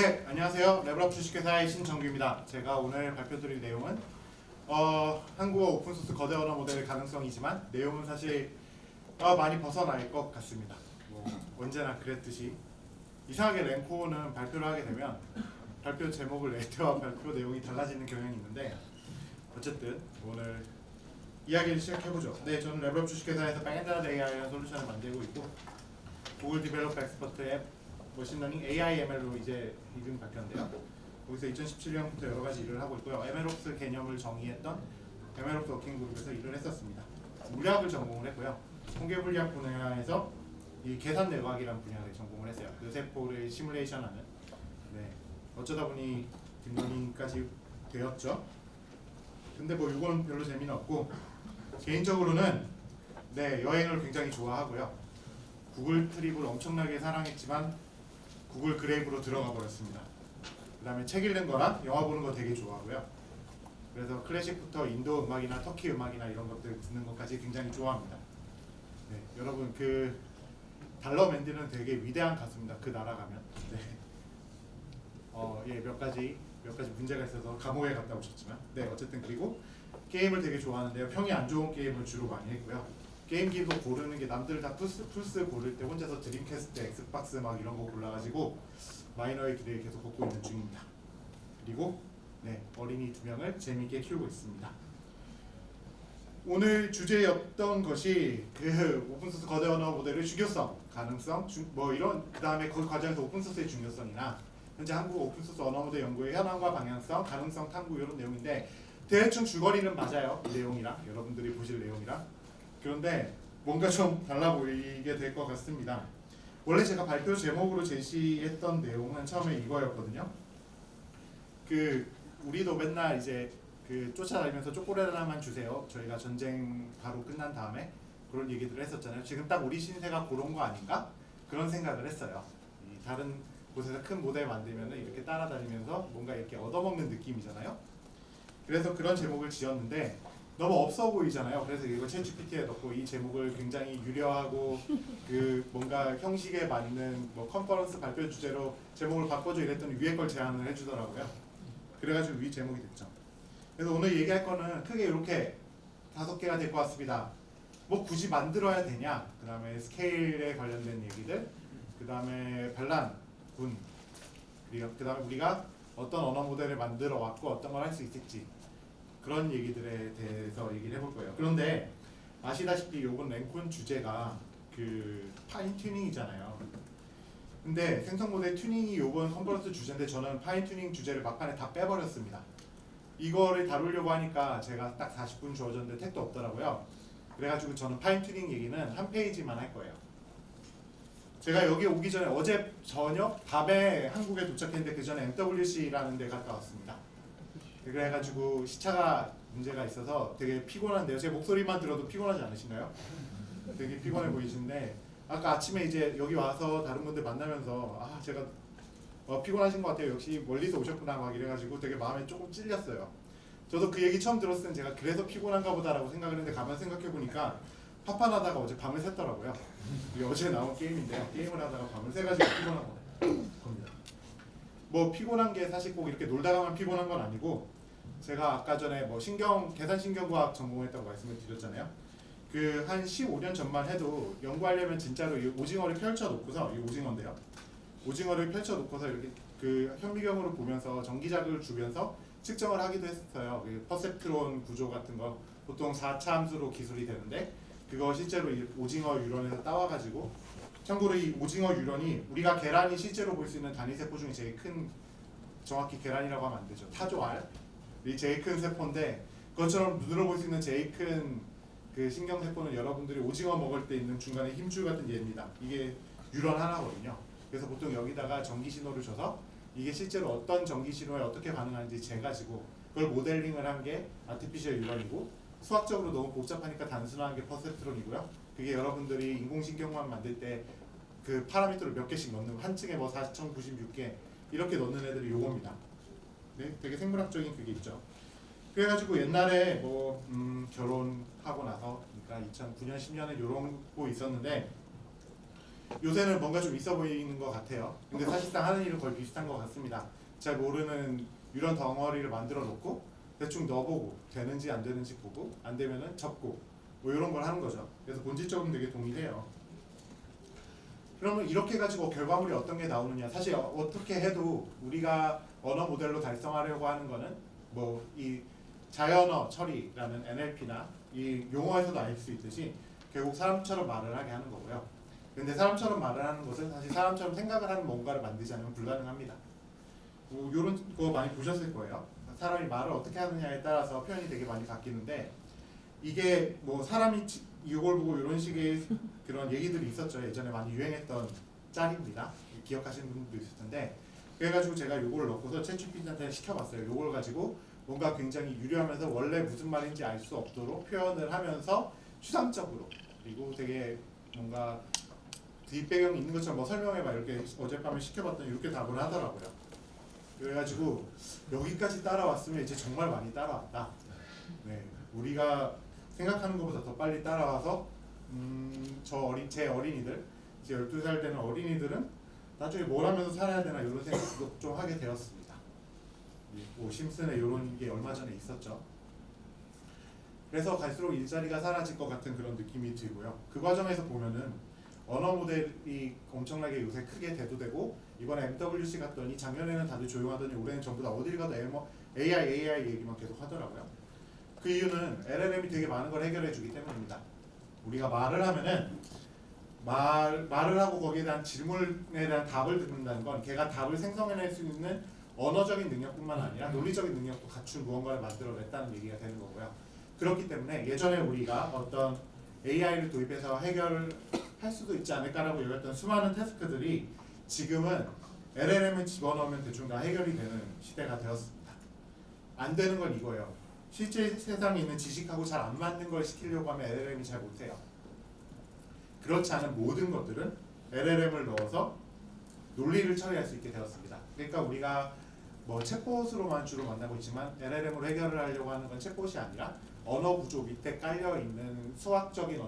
네, 안녕하세요. 레벨업 주식회사의 신정규입니다. 제가 오늘 발표드릴 내용은 한국어 오픈소스 거대 언어 모델의 가능성이지만 내용은 사실 많이 벗어날 것 같습니다. 언제나 그랬듯이 이상하게 랭코는 발표를 하게 되면 발표 제목을 낼 때와 발표 내용이 달라지는 경향이 있는데 어쨌든 오늘 이야기를 시작해보죠. 네, 저는 레벨업 주식회사에서 백엔드 AI라는 솔루션을 만들고 있고 구글 디벨로퍼 엑스퍼트 앱 머신러닝 AIML로 이제 이름 바뀌었는데요. 거기서 2017년부터 여러 가지 일을 하고 있고요. MLOps 개념을 정의했던 MLOps 워킹 그룹에서 일을 했었습니다. 물리학을 전공을 했고요. 통계물리학 분야에서 이 계산 내과학이라는 분야를 전공을 했어요. 뇌세포를 시뮬레이션하는. 네, 어쩌다 보니 딥러닝까지 되었죠. 근데 뭐 이건 별로 재미는 없고 개인적으로는 네, 여행을 굉장히 좋아하고요. 구글 트립을 엄청나게 사랑했지만 구글 그레이브로 들어가 버렸습니다. 그 다음에 책 읽는 거나 영화 보는 거 되게 좋아하고요. 그래서 클래식부터 인도 음악이나 터키 음악이나 이런 것들 듣는 것까지 굉장히 좋아합니다. 네, 여러분 그 달러 맨디는 되게 위대한 가수입니다. 그 나라 가면. 네. 예, 몇 가지 문제가 있어서 감옥에 갔다 오셨지만 네, 어쨌든 그리고 게임을 되게 좋아하는데요. 평이 안 좋은 게임을 주로 많이 했고요. 게임기도 고르는 게 남들 다 플스 고를 때 혼자서 드림캐스트, 엑스박스 막 이런 거 골라가지고 마이너의 길을 계속 걷고 있는 중입니다. 그리고 네, 어린이 2명을 재미있게 키우고 있습니다. 오늘 주제였던 것이 그 오픈소스 거대 언어 모델의 중요성, 가능성, 뭐 이런 그 다음에 그 과정에서 오픈소스의 중요성이나 현재 한국 오픈소스 언어 모델 연구의 현황과 방향성, 가능성 탐구 이런 내용인데 대충 줄거리는 맞아요. 이 내용이랑 여러분들이 보실 내용이랑. 그런데 뭔가 좀 달라 보이게 될 것 같습니다. 원래 제가 발표 제목으로 제시했던 내용은 처음에 이거였거든요. 그 우리도 맨날 이제 그 쫓아다니면서 초콜릿 하나만 주세요. 저희가 전쟁 바로 끝난 다음에 그런 얘기들을 했었잖아요. 지금 딱 우리 신세가 그런 거 아닌가? 그런 생각을 했어요. 이 다른 곳에서 큰 모델 만들면 이렇게 따라다니면서 뭔가 이렇게 얻어먹는 느낌이잖아요. 그래서 그런 제목을 지었는데 너무 없어 보이잖아요. 그래서 이거 챗GPT에 넣고 이 제목을 굉장히 유려하고 그 뭔가 형식에 맞는 뭐 컨퍼런스 발표 주제로 제목을 바꿔줘 이랬더니 위에 걸 제안을 해주더라고요. 그래가지고 위 제목이 됐죠. 그래서 오늘 얘기할 거는 크게 이렇게 5개가 될 것 같습니다. 뭐 굳이 만들어야 되냐? 그 다음에 스케일에 관련된 얘기들, 그 다음에 반란, 군, 그리고 그 다음에 우리가 어떤 언어 모델을 만들어 왔고 어떤 걸 할 수 있을지 그런 얘기들에 대해서 얘기를 해볼 거예요. 그런데 아시다시피 요번 랭쿤 주제가 그 파인 튜닝이잖아요. 근데 생성 모델 튜닝이 요번 컨퍼런스 주제인데 저는 파인 튜닝 주제를 막판에 다 빼버렸습니다. 이거를 다루려고 하니까 제가 딱 40분 주어졌는데 택도 없더라고요. 그래가지고 저는 파인 튜닝 얘기는 한 페이지만 할 거예요. 제가 여기 오기 전에 어제 저녁 밤에 한국에 도착했는데 그 전에 MWC라는 데 갔다 왔습니다. 그래가지고 시차가 문제가 있어서 되게 피곤한데요. 제 목소리만 들어도 피곤하지 않으신가요? 되게 피곤해 보이시는데 아까 아침에 이제 여기 와서 다른 분들 만나면서 제가 피곤하신 것 같아요. 역시 멀리서 오셨구나 막 이래가지고 되게 마음에 조금 찔렸어요. 저도 그 얘기 처음 들었을 땐 제가 그래서 피곤한가 보다라고 생각을 했는데 가만 생각해보니까 파판하다가 어제 밤을 샜더라고요. 이게 어제 나온 게임인데 게임을 하다가 밤을 새가지고 피곤한 겁니다. 뭐 피곤한 게 사실 꼭 이렇게 놀다가만 피곤한 건 아니고 제가 아까 전에 뭐 계산신경과학 전공했다고 말씀을 드렸잖아요. 그 한 15년 전만 해도 연구하려면 진짜로 이 오징어를 펼쳐놓고서 이 오징어인데요. 오징어를 펼쳐놓고서 이렇게 그 현미경으로 보면서 전기자극을 주면서 측정을 하기도 했어요. 그 퍼셉트론 구조 같은 거 보통 4차 함수로 기술이 되는데 그거 실제로 이 오징어 유런에서 따와가지고 참고로 이 오징어 유런이 우리가 계란이 실제로 볼 수 있는 단위세포 중에 제일 큰 정확히 계란이라고 하면 안 되죠. 타조알 이 제일 큰 세포인데 그것처럼 눈으로 볼 수 있는 제일 큰 그 신경세포는 여러분들이 오징어 먹을 때 있는 중간에 힘줄 같은 얘입니다. 이게 유런 하나거든요. 그래서 보통 여기다가 전기 신호를 줘서 이게 실제로 어떤 전기 신호에 어떻게 반응하는지 재가지고 그걸 모델링을 한 게 아티피셜 유런이고 수학적으로 너무 복잡하니까 단순한 게 퍼셉트론이고요. 그게 여러분들이 인공신경만 만들 때 그 파라미터를 몇 개씩 넣는 한 층에 뭐 4096개 이렇게 넣는 애들이 요겁니다. 네, 되게 생물학적인 그게 있죠. 그래가지고 옛날에 뭐 결혼하고 나서 그러니까 2009년 10년에 요런 거 있었는데 요새는 뭔가 좀 있어 보이는 것 같아요. 근데 사실상 하는 일은 거의 비슷한 것 같습니다. 잘 모르는 유런 덩어리를 만들어 놓고 대충 넣어보고 되는지 안 되는지 보고 안 되면은 접고 뭐 이런 걸 하는 거죠. 그래서 본질적으로 되게 동일해요. 그러면 이렇게 가지고 결과물이 어떤 게 나오느냐? 사실 어떻게 해도 우리가 언어 모델로 달성하려고 하는 거는 뭐 이 자연어 처리라는 NLP나 이 용어에서도 알 수 있듯이 결국 사람처럼 말을 하게 하는 거고요. 근데 사람처럼 말을 하는 것은 사실 사람처럼 생각을 하는 뭔가를 만들지 않으면 불가능합니다. 뭐 이런 거 많이 보셨을 거예요. 사람이 말을 어떻게 하느냐에 따라서 표현이 되게 많이 바뀌는데 이게 뭐 사람이 이걸 보고 이런 식의 그런 얘기들이 있었죠. 예전에 많이 유행했던 짤입니다. 기억하시는 분들도 있을 텐데 그래가지고 제가 이걸 넣고서 챗GPT한테 시켜봤어요. 이걸 가지고 뭔가 굉장히 유려하면서 원래 무슨 말인지 알 수 없도록 표현을 하면서 추상적으로 그리고 되게 뭔가 뒷배경이 있는 것처럼 뭐 설명해봐 이렇게 어젯밤에 시켜봤더니 이렇게 답을 하더라고요. 그래가지고 여기까지 따라왔으면 이제 정말 많이 따라왔다. 네, 우리가 생각하는 것보다 더 빨리 따라와서 제 어린이들, 이제 12살 되는 어린이들은 나중에 뭘 하면서 살아야 되나 이런 생각도 좀 하게 되었습니다. 뭐 심슨의 이런 게 얼마 전에 있었죠. 그래서 갈수록 일자리가 사라질 것 같은 그런 느낌이 들고요. 그 과정에서 보면은 언어 모델이 엄청나게 요새 크게 대두되고 이번에 MWC 갔더니 작년에는 다들 조용하더니 올해는 전부 다 어딜 가도 AI 얘기만 계속 하더라고요. 그 이유는 LLM이 되게 많은 걸 해결해 주기 때문입니다. 우리가 말을 하면은 말을 하고 거기에 대한 질문에 대한 답을 듣는다는 건 걔가 답을 생성해낼 수 있는 언어적인 능력뿐만 아니라 논리적인 능력도 갖춘 무언가를 만들어냈다는 얘기가 되는 거고요. 그렇기 때문에 예전에 우리가 어떤 AI를 도입해서 해결을 할 수도 있지 않을까라고 여겼던 수많은 태스크들이 지금은 LLM을 집어넣으면 대충 다 해결이 되는 시대가 되었습니다. 안 되는 건 이거예요. 실제 세상에 있는 지식하고 잘 안 맞는 걸 시키려고 하면 LLM이 잘 못해요. 그렇지 않은 모든 것들은 LLM을 넣어서 논리를 처리할 수 있게 되었습니다. 그러니까 우리가 뭐 챗봇으로만 주로 만나고 있지만 LLM으로 해결을 하려고 하는 건 챗봇이 아니라 언어 구조 밑에 깔려 있는 수학적인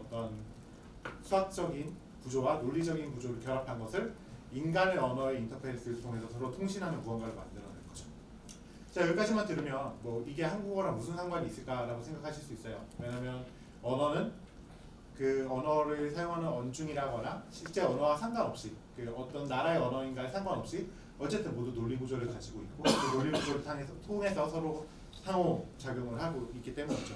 구조와 논리적인 구조를 결합한 것을 인간의 언어의 인터페이스를 통해서 서로 통신하는 무언가를 만들어낸 거죠. 자, 여기까지만 들으면 뭐 이게 한국어랑 무슨 상관이 있을까라고 생각하실 수 있어요. 왜냐하면 언어는 그 언어를 사용하는 언중이라거나 실제 언어와 상관없이 그 어떤 나라의 언어인가에 상관없이 어쨌든 모두 논리 구조를 가지고 있고 그 논리 구조를 통해서 서로 상호 작용을 하고 있기 때문이죠.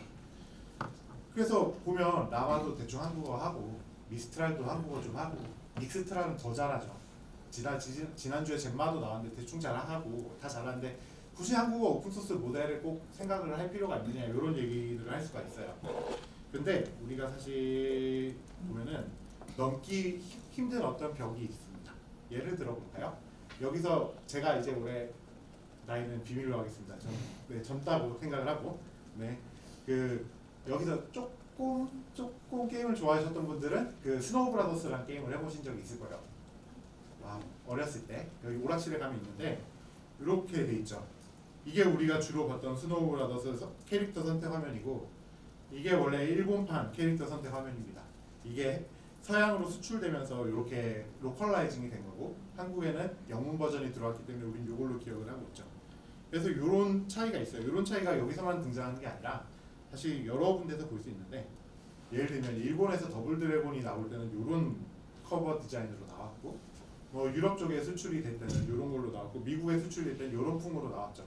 그래서 보면 나와도 대충 한국어 하고 미스트랄도 한국어 좀 하고 믹스트랄은 더 잘하죠. 지난주에 젬마도 나왔는데 대충 잘하고 다 잘하는데 굳이 한국어 오픈소스 모델을 꼭 생각을 할 필요가 있느냐 이런 얘기를 할 수가 있어요. 근데 우리가 사실 보면은 넘기 힘든 어떤 벽이 있습니다. 예를 들어볼까요? 여기서 제가 이제 올해 나이는 비밀로 하겠습니다. 젊다고 생각을 하고 그 여기서 조금 게임을 좋아하셨던 분들은 그 스노우 브라더스라는 게임을 해보신 적이 있을 거예요. 와, 어렸을 때 여기 오락실에 가면 있는데 이렇게 돼 있죠. 이게 우리가 주로 봤던 스노우 브라더스 캐릭터 선택 화면이고 이게 원래 일본판 캐릭터 선택 화면입니다. 이게 서양으로 수출되면서 이렇게 로컬라이징이 된 거고 한국에는 영문 버전이 들어왔기 때문에 우린 이걸로 기억을 하고 있죠. 그래서 이런 차이가 있어요. 이런 차이가 여기서만 등장하는 게 아니라 사실 여러 군데서 볼 수 있는데 예를 들면 일본에서 더블 드래곤이 나올 때는 이런 커버 디자인으로 나왔고 뭐 유럽 쪽에 수출이 될 때는 이런 걸로 나왔고 미국에 수출될 때는 이런 풍으로 나왔죠.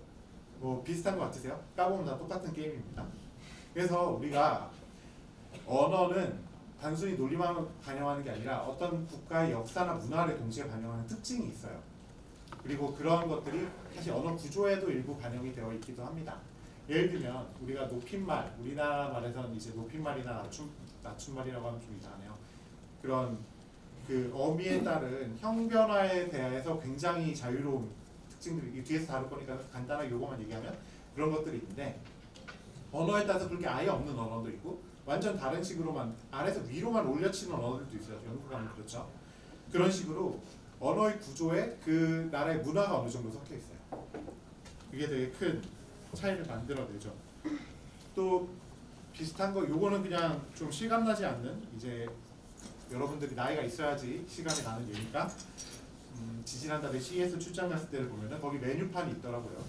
뭐 비슷한 거 같으세요? 까보면 다 똑같은 게임입니다. 그래서 우리가 언어는 단순히 논리만 반영하는 게 아니라 어떤 국가의 역사나 문화를 동시에 반영하는 특징이 있어요. 그리고 그런 것들이 사실 언어 구조에도 일부 반영이 되어 있기도 합니다. 예를 들면 우리가 높임말, 우리나라 말에서는 이제 높임말이나 낮춤말이라고 하면 좀 이상하네요. 그런 그 어미에 따른 형변화에 대해서 굉장히 자유로운 특징들이 뒤에서 다룰 거니까 간단하게 요거만 얘기하면 그런 것들이 있는데 언어에 따라서 그렇게 아예 없는 언어도 있고 완전 다른 식으로만 아래에서 위로만 올려치는 언어들도 있어요. 영국 가면 그렇죠. 그런 식으로 언어의 구조에 그 나라의 문화가 어느 정도 섞여 있어요. 그게 되게 큰 차이를 만들어내죠. 또 비슷한 거 요거는 그냥 좀 실감나지 않는 이제 여러분들이 나이가 있어야지 시간이 나는 얘기니까 지지난달에 CES 출장 갔을 때를 보면은 거기 메뉴판이 있더라고요.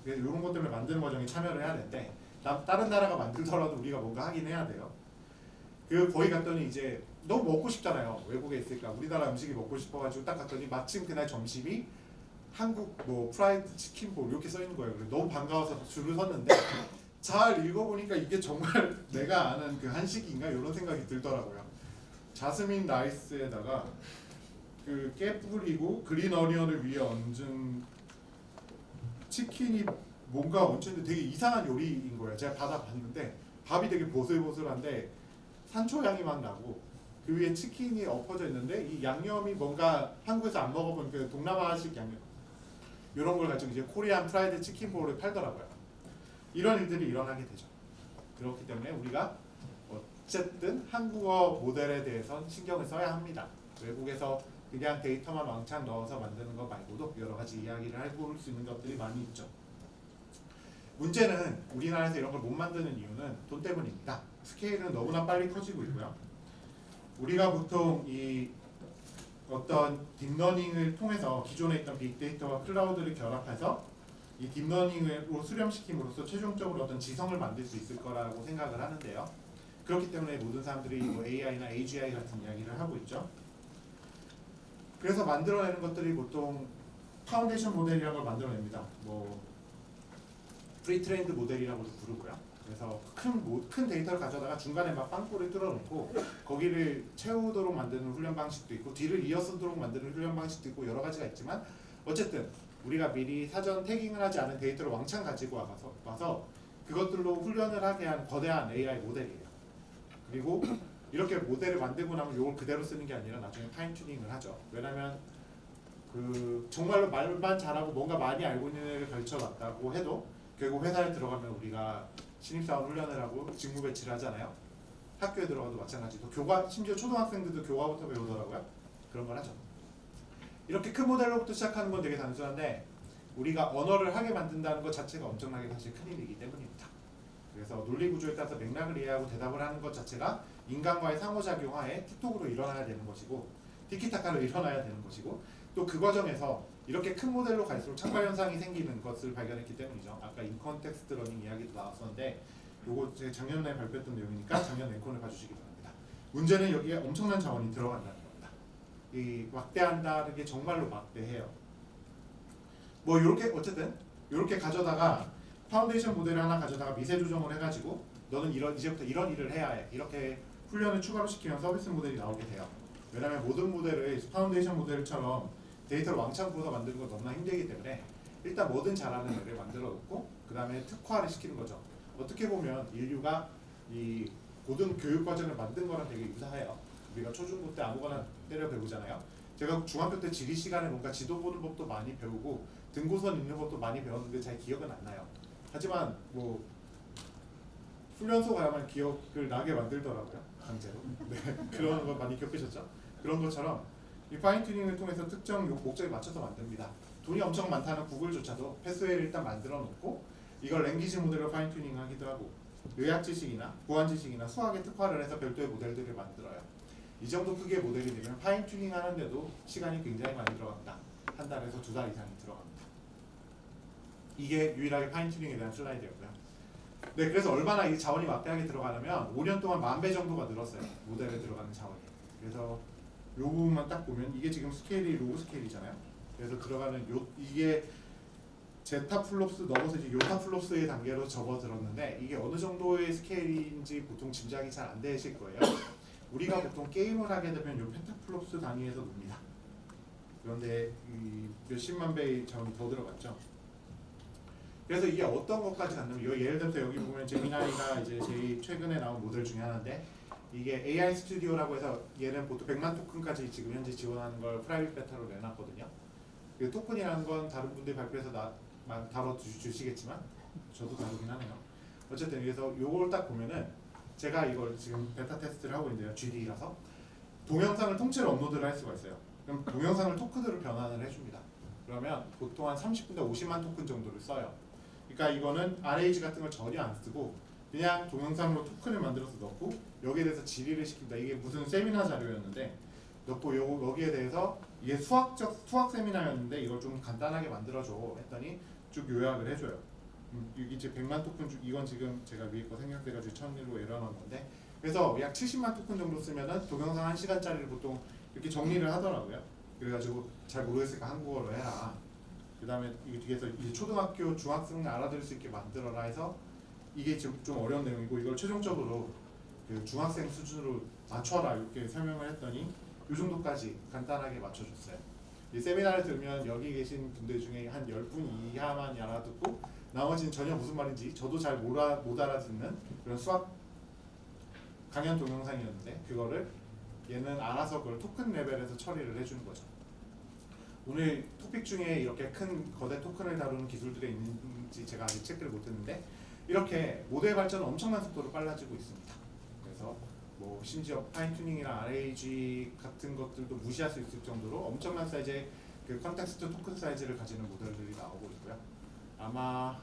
이런 것 때문에 만드는 과정에 참여를 해야 되는데 다른 나라가 만들더라도 우리가 뭔가 하긴 해야 돼요. 거기 갔더니 이제 너무 먹고 싶잖아요. 외국에 있으니까 우리나라 음식이 먹고 싶어가지고 딱 갔더니 마침 그날 점심이 한국 뭐 프라이드 치킨 볼 이렇게 써 있는 거예요. 그래서 너무 반가워서 줄을 섰는데 잘 읽어보니까 이게 정말 내가 아는 그 한식인가 이런 생각이 들더라고요. 자스민 라이스에다가 깨 뿌리고 그린 어니언을 위에 얹은 치킨이 뭔가 얹혔는데 되게 이상한 요리인 거예요. 제가 받아봤는데 밥이 되게 보슬보슬한데 산초 향이 막 나고 그 위에 치킨이 엎어져 있는데 이 양념이 뭔가 한국에서 안 먹어본 그 동남아식 양념 이런 걸 가지고 이제 코리안 프라이드 치킨 볼을 팔더라고요. 이런 일들이 일어나게 되죠. 그렇기 때문에 우리가 어쨌든 한국어 모델에 대해서 신경을 써야 합니다. 외국에서 그냥 데이터만 왕창 넣어서 만드는 것 말고도 여러 가지 이야기를 해볼 수 있는 것들이 많이 있죠. 문제는 우리나라에서 이런 걸 못 만드는 이유는 돈 때문입니다. 스케일은 너무나 빨리 커지고 있고요. 우리가 보통 이 어떤 딥러닝을 통해서 기존에 있던 빅데이터와 클라우드를 결합해서 이 딥러닝으로 수렴시킴으로써 최종적으로 어떤 지성을 만들 수 있을 거라고 생각을 하는데요. 그렇기 때문에 모든 사람들이 뭐 AI나 AGI 같은 이야기를 하고 있죠. 그래서 만들어내는 것들이 보통 파운데이션 모델이라는 걸 만들어냅니다. 뭐 프리트레인드 모델이라고도 부르고요. 그래서 큰 데이터를 가져다가 중간에 막 빵꾸를 뚫어놓고 거기를 채우도록 만드는 훈련 방식도 있고 뒤를 이어쓰도록 만드는 훈련 방식도 있고 여러 가지가 있지만 어쨌든 우리가 미리 사전 태깅을 하지 않은 데이터를 왕창 가지고 와서 그것들로 훈련을 하게 한 거대한 AI 모델이에요. 그리고 이렇게 모델을 만들고 나면 이걸 그대로 쓰는 게 아니라 나중에 파인 튜닝을 하죠. 왜냐하면 정말로 말만 잘하고 뭔가 많이 알고 있는 애를 걸쳐놨다고 해도 결국 회사에 들어가면 우리가 신입사원 훈련을 하고 직무 배치를 하잖아요. 학교에 들어가도 마찬가지로 심지어 초등학생들도 교과부터 배우더라고요. 그런 걸 하죠. 이렇게 큰 모델로부터 시작하는 건 되게 단순한데 우리가 언어를 하게 만든다는 것 자체가 엄청나게 사실 큰일이기 때문입니다. 그래서 논리 구조에 따라서 맥락을 이해하고 대답을 하는 것 자체가 인간과의 상호작용 하에 틱톡으로 일어나야 되는 것이고 티키타카로 일어나야 되는 것이고 또 그 과정에서 이렇게 큰 모델로 갈수록 착발 현상이 생기는 것을 발견했기 때문이죠. 아까 인컨텍스트 러닝 이야기도 나왔었는데 요거 제가 작년에 발표했던 내용이니까 작년 앵콘을 봐주시기 바랍니다. 문제는 여기에 엄청난 자원이 들어간다는 겁니다. 이 막대한다는 게 정말로 막대해요. 뭐 이렇게 어쨌든 이렇게 가져다가 파운데이션 모델을 하나 가져다가 미세 조정을 해가지고 너는 이제부터 이런 일을 해야 해 이렇게 훈련을 추가로 시키면 서비스 모델이 나오게 돼요. 왜냐하면 모든 모델을 파운데이션 모델처럼 데이터를 왕창 부어서 만드는 건 너무나 힘들기 때문에 일단 뭐든 잘하는 애를 만들어 놓고 그 다음에 특화를 시키는 거죠. 어떻게 보면 인류가 이 고등 교육 과정을 만든 거랑 되게 유사해요. 우리가 초중고 때 아무거나 때려 배우잖아요. 제가 중학교 때 지리 시간에 뭔가 지도 보는 법도 많이 배우고 등고선 읽는 법도 많이 배웠는데 잘 기억은 안 나요. 하지만 뭐 훈련소 가야만 기억을 나게 만들더라고요. 강제로. 네, 그런 거 많이 겪으셨죠? 그런 것처럼 이 파인 튜닝을 통해서 특정 목적에 맞춰서 만듭니다. 돈이 엄청 많다는 구글조차도 패스웨이를 일단 만들어 놓고 이걸 랭귀지 모델로 파인 튜닝 하기도 하고 의학 지식이나 보안 지식이나 수학에 특화를 해서 별도의 모델들을 만들어요. 이 정도 크기의 모델이 되면 파인 튜닝 하는데도 시간이 굉장히 많이 들어갑니다. 한 달에서 2달 이상이 들어갑니다. 이게 유일하게 파인 튜닝에 대한 슬라이드였고요. 네, 그래서 얼마나 이 자원이 막대하게 들어가냐면 5년 동안 10,000배 정도가 늘었어요. 모델에 들어가는 자원이. 그래서 요 부분만 딱 보면 이게 지금 스케일이 로그 스케일이잖아요. 그래서 들어가는 이게 제타플롭스 넘어서 이제 요타플롭스의 단계로 접어들었는데 이게 어느 정도의 스케일인지 보통 짐작이 잘 안 되실 거예요. 우리가 보통 게임을 하게 되면 요 펜타플롭스 단위에서 놉니다. 그런데 이 몇십만 배의 자원이 더 들어갔죠. 그래서 이게 어떤 것까지 갔냐면 예를 들어서 여기 보면 제미나이가 이제 제일 최근에 나온 모델 중에 하나인데 이게 AI 스튜디오라고 해서 얘는 보통 100만 토큰까지 지금 현재 지원하는 걸 프라이빗 베타로 내놨거든요. 그 토큰이라는 건 다른 분들이 발표해서 다뤄주시겠지만 저도 다루긴 하네요. 어쨌든 그래서 요걸 딱 보면은 제가 이걸 지금 베타 테스트를 하고 있는데요. GD라서 동영상을 통째로 업로드를 할 수가 있어요. 그럼 동영상을 토큰으로 변환을 해줍니다. 그러면 보통 한 30분대 50만 토큰 정도를 써요. 그러니까 이거는 RAG 같은 걸 전혀 안 쓰고 그냥 동영상으로 토큰을 만들어서 넣고 여기에 대해서 질의를 시킵니다. 이게 무슨 세미나 자료였는데 넣고 여기에 대해서 이게 수학 세미나였는데 이걸 좀 간단하게 만들어줘 했더니 쭉 요약을 해줘요. 여기 이제 100만 토큰 이건 지금 제가 위에 거 생략돼가지고 1001로 에러 넣은 건데 그래서 약 70만 토큰 정도 쓰면은 동영상 1시간짜리를 보통 이렇게 정리를 하더라고요. 그래가지고 잘 모르겠으니까 한국어로 해라. 그 다음에 이게 뒤에서 이제 초등학교 중학생 알아들을 수 있게 만들어라 해서 이게 좀 어려운 내용이고 이걸 최종적으로 그 중학생 수준으로 맞춰라 이렇게 설명을 했더니 이 정도까지 간단하게 맞춰줬어요. 이 세미나를 들으면 여기 계신 분들 중에 한 10분 이하만 알아듣고 나머지는 전혀 무슨 말인지 저도 잘 못 알아듣는 그런 수학 강연 동영상이었는데 그거를 얘는 알아서 그걸 토큰 레벨에서 처리를 해주는 거죠. 오늘 토픽 중에 이렇게 큰 거대 토큰을 다루는 기술들이 있는지 제가 아직 체크를 못했는데 이렇게 모델 발전은 엄청난 속도로 빨라지고 있습니다. 그래서 뭐 심지어 파인튜닝이나 RAG 같은 것들도 무시할 수 있을 정도로 엄청난 사이즈의 그 컨텍스트 토큰 사이즈를 가지는 모델들이 나오고 있고요. 아마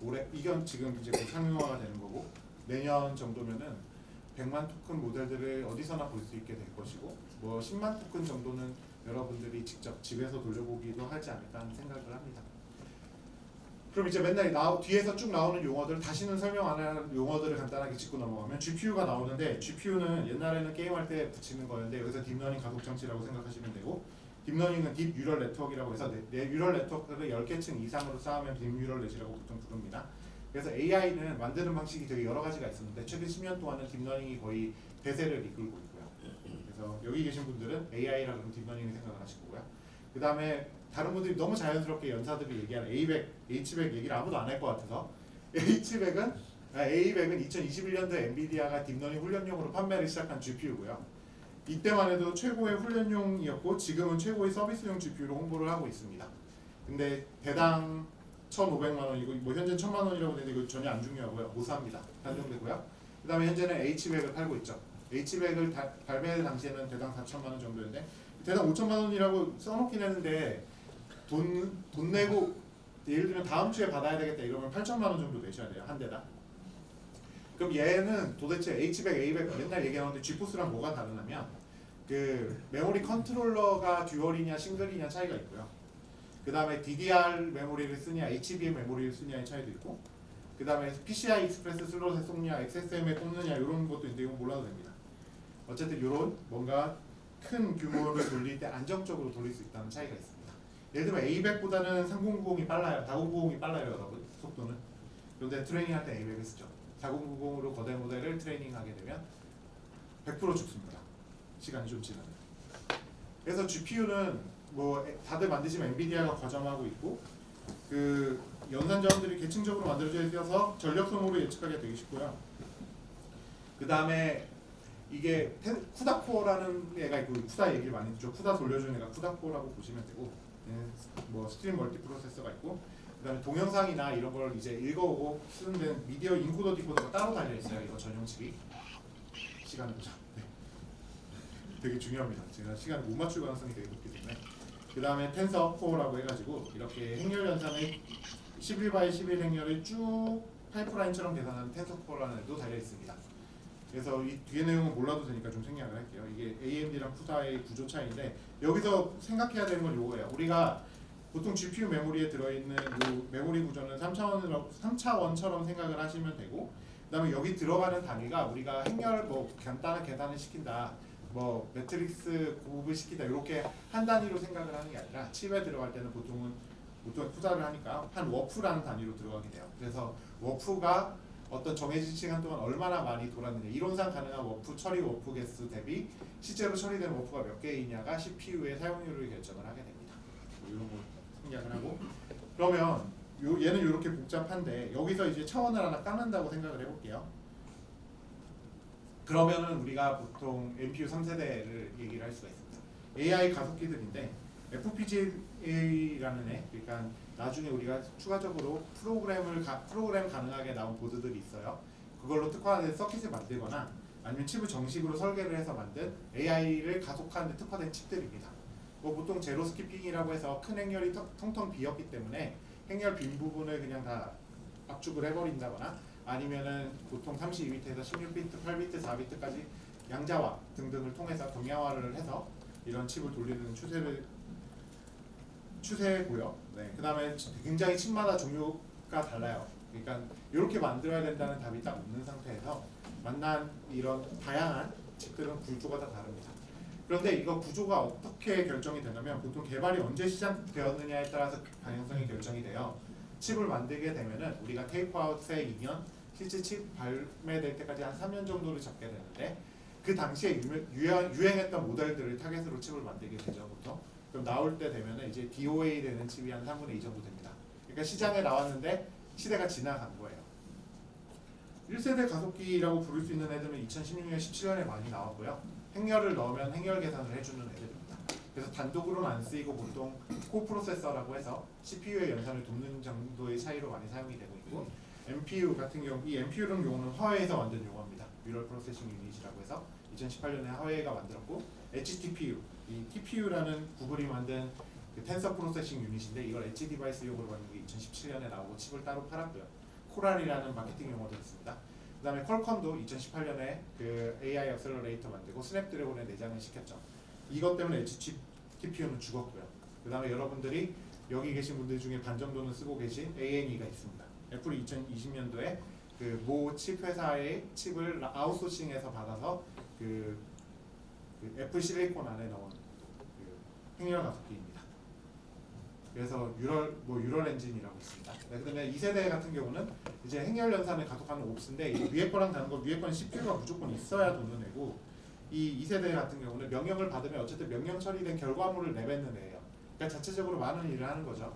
올해 이건 지금 이제 곧 상용화가 되는 거고 내년 정도면은 100만 토큰 모델들을 어디서나 볼 수 있게 될 것이고 뭐 10만 토큰 정도는 여러분들이 직접 집에서 돌려보기도 하지 않을까 하는 생각을 합니다. 그럼 이제 맨날 뒤에서 쭉 나오는 용어들 다시는 설명 안 하는 용어들을 간단하게 짚고 넘어가면 GPU가 나오는데 GPU는 옛날에는 게임할 때 붙이는 거였는데 여기서 딥러닝 가속 장치라고 생각하시면 되고 딥러닝은 딥 뉴럴 네트워크라고 해서 뉴럴 네트워크를 10개층 이상으로 쌓으면 딥 뉴럴 넷이라고 보통 부릅니다. 그래서 AI는 만드는 방식이 되게 여러 가지가 있었는데 최근 10년 동안은 딥러닝이 거의 대세를 이끌고 있고요. 그래서 여기 계신 분들은 AI라 그러면 딥러닝을 생각을 하실 거고요. 그 다음에 다른 분들이 너무 자연스럽게 연사들이 얘기하는 A100, H100 얘기를 아무도 안 할 것 같아서 A100은 2021년도에 엔비디아가 딥러닝 훈련용으로 판매를 시작한 GPU고요. 이때만 해도 최고의 훈련용이었고 지금은 최고의 서비스용 GPU로 홍보를 하고 있습니다. 근데 대당 1,500만 원이고 뭐 현재 1,000만 원이라고 되는데 이거 전혀 안 중요하고요. 못 삽니다. 단종되고요. 그 다음에 현재는 H100을 팔고 있죠. H100을 발매 당시에는 대당 4천만 원 정도였는데 대당 5천만 원이라고 써놓긴 했는데 돈 내고 예를 들면 다음 주에 받아야 되겠다 이러면 8천만 원 정도 내셔야 돼요. 한 대당. 그럼 얘는 도대체 H100, A100 맨날 얘기하는데 GPU랑 뭐가 다르냐면 그 메모리 컨트롤러가 듀얼이냐 싱글이냐 차이가 있고요. 그 다음에 DDR 메모리를 쓰냐 HBM 메모리를 쓰냐의 차이도 있고 그 다음에 PCI 익스프레스 슬롯에 쏟냐 XSM에 꽂느냐 이런 것도 있는데 이건 몰라도 됩니다. 어쨌든 이런 뭔가 큰 규모를 돌릴 때 안정적으로 돌릴 수 있다는 차이가 있습니다. 예를 들면 A100보다는 3090이 빨라요. 4090이 빨라요 여러분 속도는. 그런데 트레이닝 할 때 A100을 쓰죠. 4090으로 거대 모델을 트레이닝하게 되면 100% 죽습니다. 시간이 좀 지나면. 그래서 GPU는 뭐 다들 만드시면 엔비디아가 거점하고 있고 그 연산 자원들이 계층적으로 만들어져 있어서 전력 소모를 예측하기가 되게 쉽고요. 그 다음에 이게 쿠다코어라는 애가 있고 쿠다 얘기를 많이 듣죠. 쿠다 돌려주는 애가 쿠다코어라고 보시면 되고 뭐 스트림 멀티 프로세서가 있고 그 다음에 동영상이나 이런 걸 이제 읽어오고 쓰는 데는 미디어 인코더 디코더가 따로 달려 있어요. 이거 전용 칩이 시간을 보자. 네. 되게 중요합니다. 제가 시간을 못 맞출 가능성이 되게 높기 때문에 그 다음에 텐서 코어라고 해가지고 이렇게 행렬 연산의 11x11 행렬을 쭉 파이프라인처럼 계산하는 텐서 코어라는 애도 달려 있습니다. 그래서 이 뒤에 내용은 몰라도 되니까 좀 생략을 할게요. 이게 AMD랑 쿠다의 구조 차이인데 여기서 생각해야 되는 건 요거예요. 우리가 보통 GPU 메모리에 들어있는 요 메모리 구조는 3차원처럼 생각을 하시면 되고 그 다음에 여기 들어가는 단위가 우리가 행렬 뭐 간단한 계산을 시킨다 뭐 매트릭스 곱을 시키다 이렇게 한 단위로 생각을 하는 게 아니라 칩에 들어갈 때는 보통 투자를 하니까 한 워프라는 단위로 들어가게 돼요. 그래서 워프가 어떤 정해진 시간 동안 얼마나 많이 돌았느냐 이론상 가능한 워프 처리 워프 개수 대비 실제로 처리된 워프가 몇 개이냐가 CPU의 사용률을 결정을 하게 됩니다. 뭐 이런 거 생각을 하고 그러면 얘는 이렇게 복잡한데 여기서 이제 차원을 하나 까는다고 생각을 해볼게요. 그러면은 우리가 보통 NPU 3세대를 얘기를 할 수가 있습니다. AI 가속기들인데 FPGA라는 애, 그러니까 나중에 우리가 추가적으로 프로그램 가능하게 나온 보드들이 있어요. 그걸로 특화된 서킷을 만들거나 아니면 칩을 정식으로 설계를 해서 만든 AI를 가속하는 데 특화된 칩들입니다. 뭐 보통 제로 스키핑이라고 해서 큰 행렬이 텅텅 비었기 때문에 행렬 빈 부분을 그냥 다 압축을 해버린다거나 아니면은 보통 32비트에서 16비트, 8비트, 4비트까지 양자화 등등을 통해서 경량화를 해서 이런 칩을 돌리는 추세고요. 네, 그다음에 굉장히 칩마다 종류가 달라요. 그러니까 이렇게 만들어야 된다는 답이 딱 없는 상태에서 만난 이런 다양한 칩들은 구조가 다 다릅니다. 그런데 이거 구조가 어떻게 결정이 되냐면 보통 개발이 언제 시작되었느냐에 따라서 방향성이 결정이 돼요. 칩을 만들게 되면은 우리가 테이프아웃에 2년, 실제 칩 발매될 때까지 한 3년 정도를 잡게 되는데 그 당시에 유행했던 모델들을 타겟으로 칩을 만들게 되죠, 보통. 그럼 나올 때 되면은 이제 DOA 되는 칩이 한 3분의 2 정도 됩니다. 그러니까 시장에 나왔는데 시대가 지나간 거예요. 1세대 가속기라고 부를 수 있는 애들은 2016년, 17년에 많이 나왔고요. 행렬을 넣으면 행렬 계산을 해주는 애들입니다. 그래서 단독으로는 안 쓰이고 보통 코프로세서라고 해서 CPU의 연산을 돕는 정도의 차이로 많이 사용이 되고 있고 MPU 같은 경우, 이 MPU라는 용어는 화웨이에서 만든 용어입니다. Neural Processing Unit이라고 해서 2018년에 화웨이가 만들었고 HTPU, 이 TPU라는 구글이 만든 그 텐서 프로세싱 유닛인데 이걸 엣지 디바이스용으로 만든 게 2017년에 나오고 칩을 따로 팔았고요. 코랄이라는 마케팅 용어도 있습니다. 그다음에 퀄컴도 2018년에 그 AI 액셀러레이터 만들고 스냅드래곤에 내장을 시켰죠. 이것 때문에 HTPU는 죽었고요. 그다음에 여러분들이 여기 계신 분들 중에 반 정도는 쓰고 계신 ANE가 있습니다. 애플이 2020년도에 그 모 칩 회사의 칩을 아웃소싱해서 받아서 그 애플 실리콘 안에 넣은 그 행렬 가속기입니다. 그래서 유럴 엔진이라고 있습니다. 네, 그다음에 2세대 같은 경우는 이제 행렬 연산을 가속하는 옵스인데 이 위에 거랑 다른 거 위에 거는 CPU가 무조건 있어야 돈을 내고 이 2세대 같은 경우는 명령을 받으면 어쨌든 명령 처리된 결과물을 내뱉는 애예요. 그러니까 자체적으로 많은 일을 하는 거죠.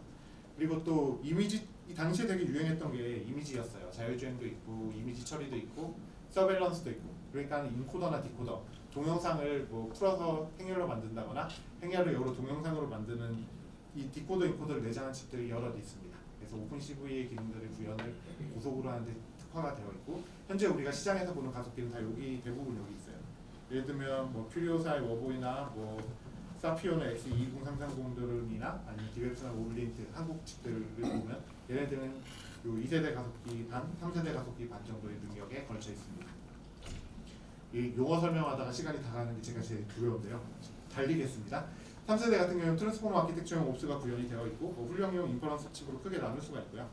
그리고 또 이미지 이 당시에 되게 유행했던 게 이미지였어요. 자율주행도 있고 이미지 처리도 있고 서베일런스도 있고 그러니까 인코더나 디코더 동영상을 뭐 풀어서 행렬로 만든다거나 행렬을 여러 동영상으로 만드는 이 디코더 인코더를 내장한 칩들이 여러 개 있습니다. 그래서 오픈CV의 기능들의 구현을 고속으로 하는데 특화가 되어 있고 현재 우리가 시장에서 보는 가속기는 다 여기 대부분 여기 있어요. 예를 들면 뭐 퓨리오사의 워보이나 뭐 사피오의 X20330들이나 아니면 디웹스나 오블린트 한국 칩들을 보면 얘네들은 요 2세대 가속기 반, 3세대 가속기 반 정도의 능력에 걸쳐 있습니다. 이 용어 설명하다가 시간이 다 가는 게 제가 제일 두려운데요. 달리겠습니다. 3세대 같은 경우는 트랜스포머 아키텍처용 옵스가 구현이 되어 있고 훈련용 인퍼런스 칩으로 크게 나눌 수가 있고요.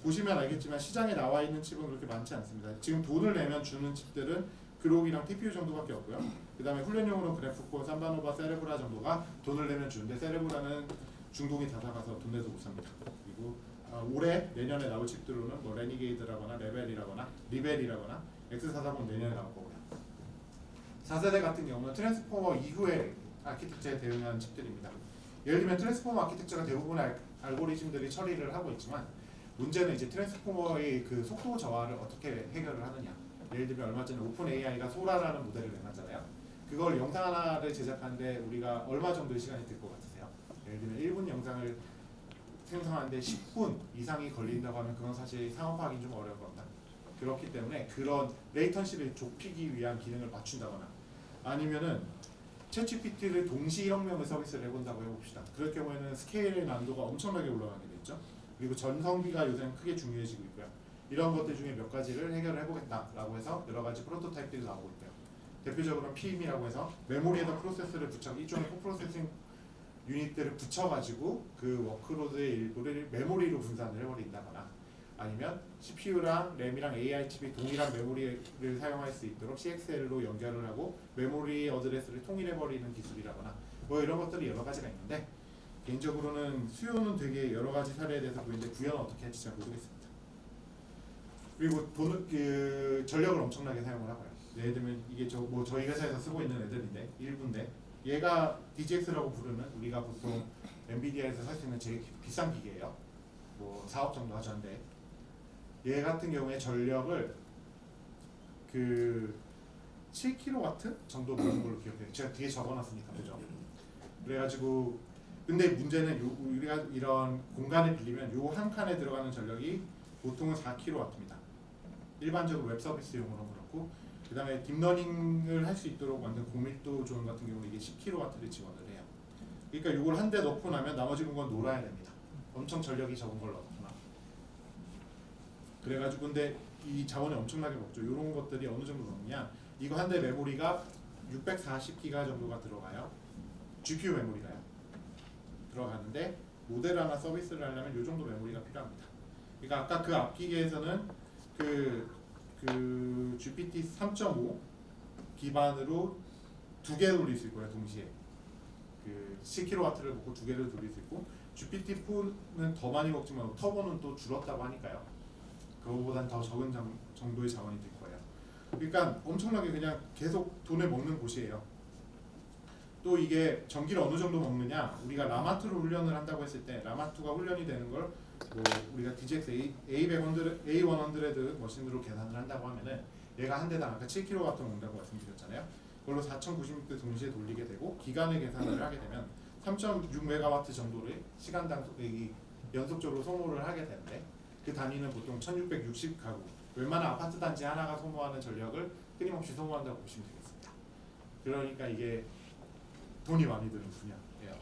보시면 알겠지만 시장에 나와 있는 칩은 그렇게 많지 않습니다. 지금 돈을 내면 주는 칩들은 그록이랑 TPU 정도밖에 없고요. 그 다음에 훈련용으로 그래프코, 삼바노바, 세레브라 정도가 돈을 내면 주는데 세레브라는 중동이 닫아가서 돈 내서 못 삽니다. 그리고 올해 내년에 나올 칩들로는 뭐 레니게이드라거나 레벨이라거나 리벨이라거나 X440 내년에 나올 거고요. 4세대 같은 경우는 트랜스포머 이후에 아키텍처에 대응하는 칩들입니다. 예를 들면 트랜스포머 아키텍처가 대부분의 알고리즘들이 처리를 하고 있지만 문제는 이제 트랜스포머의 그 속도 저하를 어떻게 해결을 하느냐. 예를 들면 얼마 전에 오픈 AI가 소라라는 모델을 내놨잖아요. 그걸 영상 하나를 제작하는데 우리가 얼마 정도의 시간이 들 것 같으세요? 예를 들면 1분 영상을 생성하는데 10분 이상이 걸린다고 하면 그건 사실 상업화하기 좀 어려울 겁니다. 그렇기 때문에 그런 레이턴시를 좁히기 위한 기능을 맞춘다거나 아니면은 챗GPT를 동시 1억 명의 서비스를 해본다고 해봅시다. 그럴 경우에는 스케일의 난도가 엄청나게 올라가게 되죠. 그리고 전성비가 요새는 크게 중요해지고 있고요. 이런 것들 중에 몇 가지를 해결을 해보겠다라고 해서 여러 가지 프로토타입들이 나오고 있고요. 대표적으로 PM이라고 해서 메모리에다 프로세서를 일종의 코프로세싱 유닛들을 붙여가지고 그 워크로드의 일부를 메모리로 분산을 해버린다거나 아니면 CPU랑 램이랑 AI 칩이 동일한 메모리를 사용할 수 있도록 CXL로 연결을 하고 메모리 어드레스를 통일해버리는 기술이라거나 뭐 이런 것들이 여러 가지가 있는데 개인적으로는 수요는 되게 여러 가지 사례에 대해서 보이는데 구현은 어떻게 할지 잘 모르겠습니다. 그리고 돈을 전력을 엄청나게 사용을 하고요. 예를 들면 이게 저희 회사에서 쓰고 있는 애들인데 일부인데 얘가 DGX라고 부르는 우리가 보통 엔비디아에서 살 수 있는 제일 비싼 기계예요. 뭐 4억 정도 하자는데 얘 같은 경우에 전력을 그 7kW 정도 먹는 걸로 기억해요. 제가 뒤에 적어놨으니까 그죠? 그래가지고 근데 문제는 우리가 이런 공간을 빌리면 요 한 칸에 들어가는 전력이 보통은 4kW입니다. 일반적으로 웹 서비스용으로는 그렇고 그 다음에 딥러닝을 할 수 있도록 만든 고밀도 존 같은 경우는 이게 10kW를 지원을 해요. 그러니까 이걸 한 대 넣고 나면 나머지 공간 놀아야 됩니다. 엄청 전력이 적은 걸 넣었구나. 그래가지고 근데 이 자원이 엄청나게 먹죠. 이런 것들이 어느 정도 먹느냐? 이거 한 대 메모리가 640기가 정도가 들어가요. GPU 메모리가요. 들어가는데 모델 하나 서비스를 하려면 이 정도 메모리가 필요합니다. 그러니까 아까 그 앞기계에서는 그 GPT 3.5 기반으로 두 개 돌릴 수 있고요, 동시에. 그 10kW를 먹고 두 개를 돌릴 수 있고, GPT-4는 더 많이 먹지만 터보는 또 줄었다고 하니까요. 그거보단 더 적은 정도의 자원이 될 거예요. 그러니까 엄청나게 그냥 계속 돈을 먹는 곳이에요. 또 이게 전기를 어느 정도 먹느냐, 우리가 라마2로 훈련을 한다고 했을 때 라마2가 훈련이 되는 걸 뭐 우리가 DGX A100 머신으로 계산을 한다고 하면은 얘가 한 대당 아까 7kW 먹는다고 말씀드렸잖아요. 그걸로 4096대 동시에 돌리게 되고, 기간을 계산을 하게 되면 3.6MW 정도를 시간당 연속적으로 소모를 하게 되는데, 그 단위는 보통 1660가구, 웬만한 아파트 단지 하나가 소모하는 전력을 끊임없이 소모한다고 보시면 되겠습니다. 그러니까 이게 돈이 많이 드는 분야예요.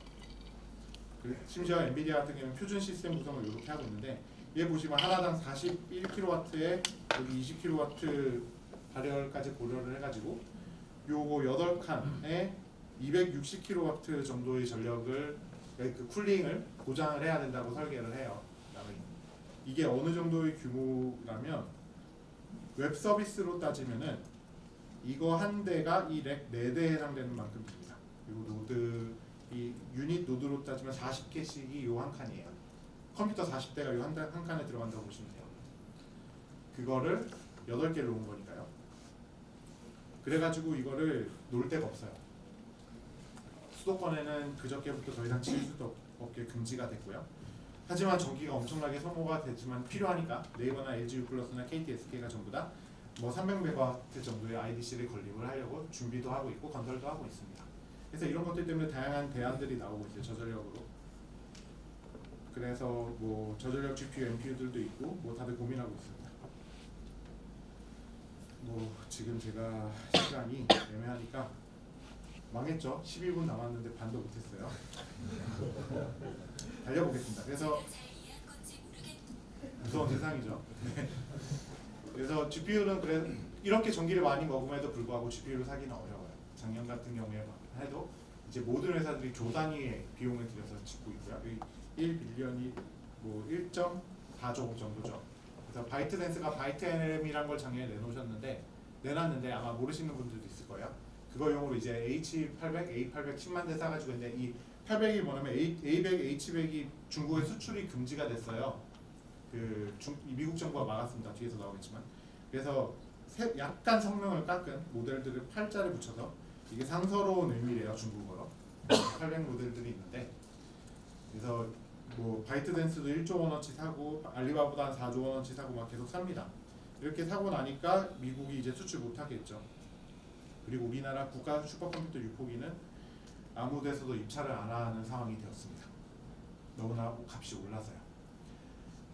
심지어 엔비디아 같은 경우는 표준 시스템 구성을 이렇게 하고 있는데, 얘 보시면 하나당 41kW에 여기 20kW 발열까지 고려를 해가지고 요거 8칸에 260kW 정도의 전력을, 그 쿨링을 보장을 해야 된다고 설계를 해요. 그다음에 이게 어느 정도의 규모라면 웹 서비스로 따지면은 이거 한 대가 이 렉 4대에 해당되는 만큼 됩니다. 그리고 노드, 이 유닛 노드로 따지면 40개씩이 요 한 칸이에요. 컴퓨터 40대가 요 한 칸에 들어간다고 보시면 돼요. 그거를 8개를 놓은 거니까요. 그래가지고 이거를 놓을 데가 없어요. 수도권에는 그저께부터 더 이상 칠 수도 없게 금지가 됐고요. 하지만 전기가 엄청나게 소모가 되지만 필요하니까 네이버나 LG유플러스나 KTSK가 전부 다 뭐 300MW 정도의 IDC를 건립을 하려고 준비도 하고 있고 건설도 하고 있습니다. 그래서 이런 것들 때문에 다양한 대안들이 나오고 있어요, 저전력으로. 그래서 뭐 저전력 GPU, NPU들도 있고 뭐 다들 고민하고 있습니다. 뭐 지금 제가 시간이 애매하니까 망했죠. 12분 남았는데 반도 못했어요. 달려보겠습니다. 그래서 무서운 세상이죠. 그래서 GPU는 이렇게 전기를 많이 먹음에도 불구하고 GPU를 사기는 어려워요. 작년 같은 경우에 해도 이제 모든 회사들이 조 단위의 비용을 들여서 짓고 있고요. 1빌리언이 뭐 1.4조 정도죠. 그래서 바이트댄스가 바이트NM이란 걸 작년에 내놨는데 아마 모르시는 분들도 있을 거예요. 그거 용으로 이제 H800, A800 10만 대 사가지고 있는데, 이 800이 뭐냐면 A100, H100이 중국에 수출이 금지가 됐어요. 미국 정부가 막았습니다. 뒤에서 나오겠지만. 그래서 약간 성능을 깎은 모델들을 팔자를 붙여서, 이게 상서로운 의미래요, 중국어로. 800 모델들이 있는데, 그래서 뭐 바이트댄스도 1조 원어치 사고 알리바바도 한 4조 원어치 사고 막 계속 삽니다. 이렇게 사고 나니까 미국이 이제 수출 못하겠죠. 그리고 우리나라 국가 슈퍼컴퓨터 유포기는 아무 데서도 입찰을 안 하는 상황이 되었습니다. 너무나 값이 올라서요.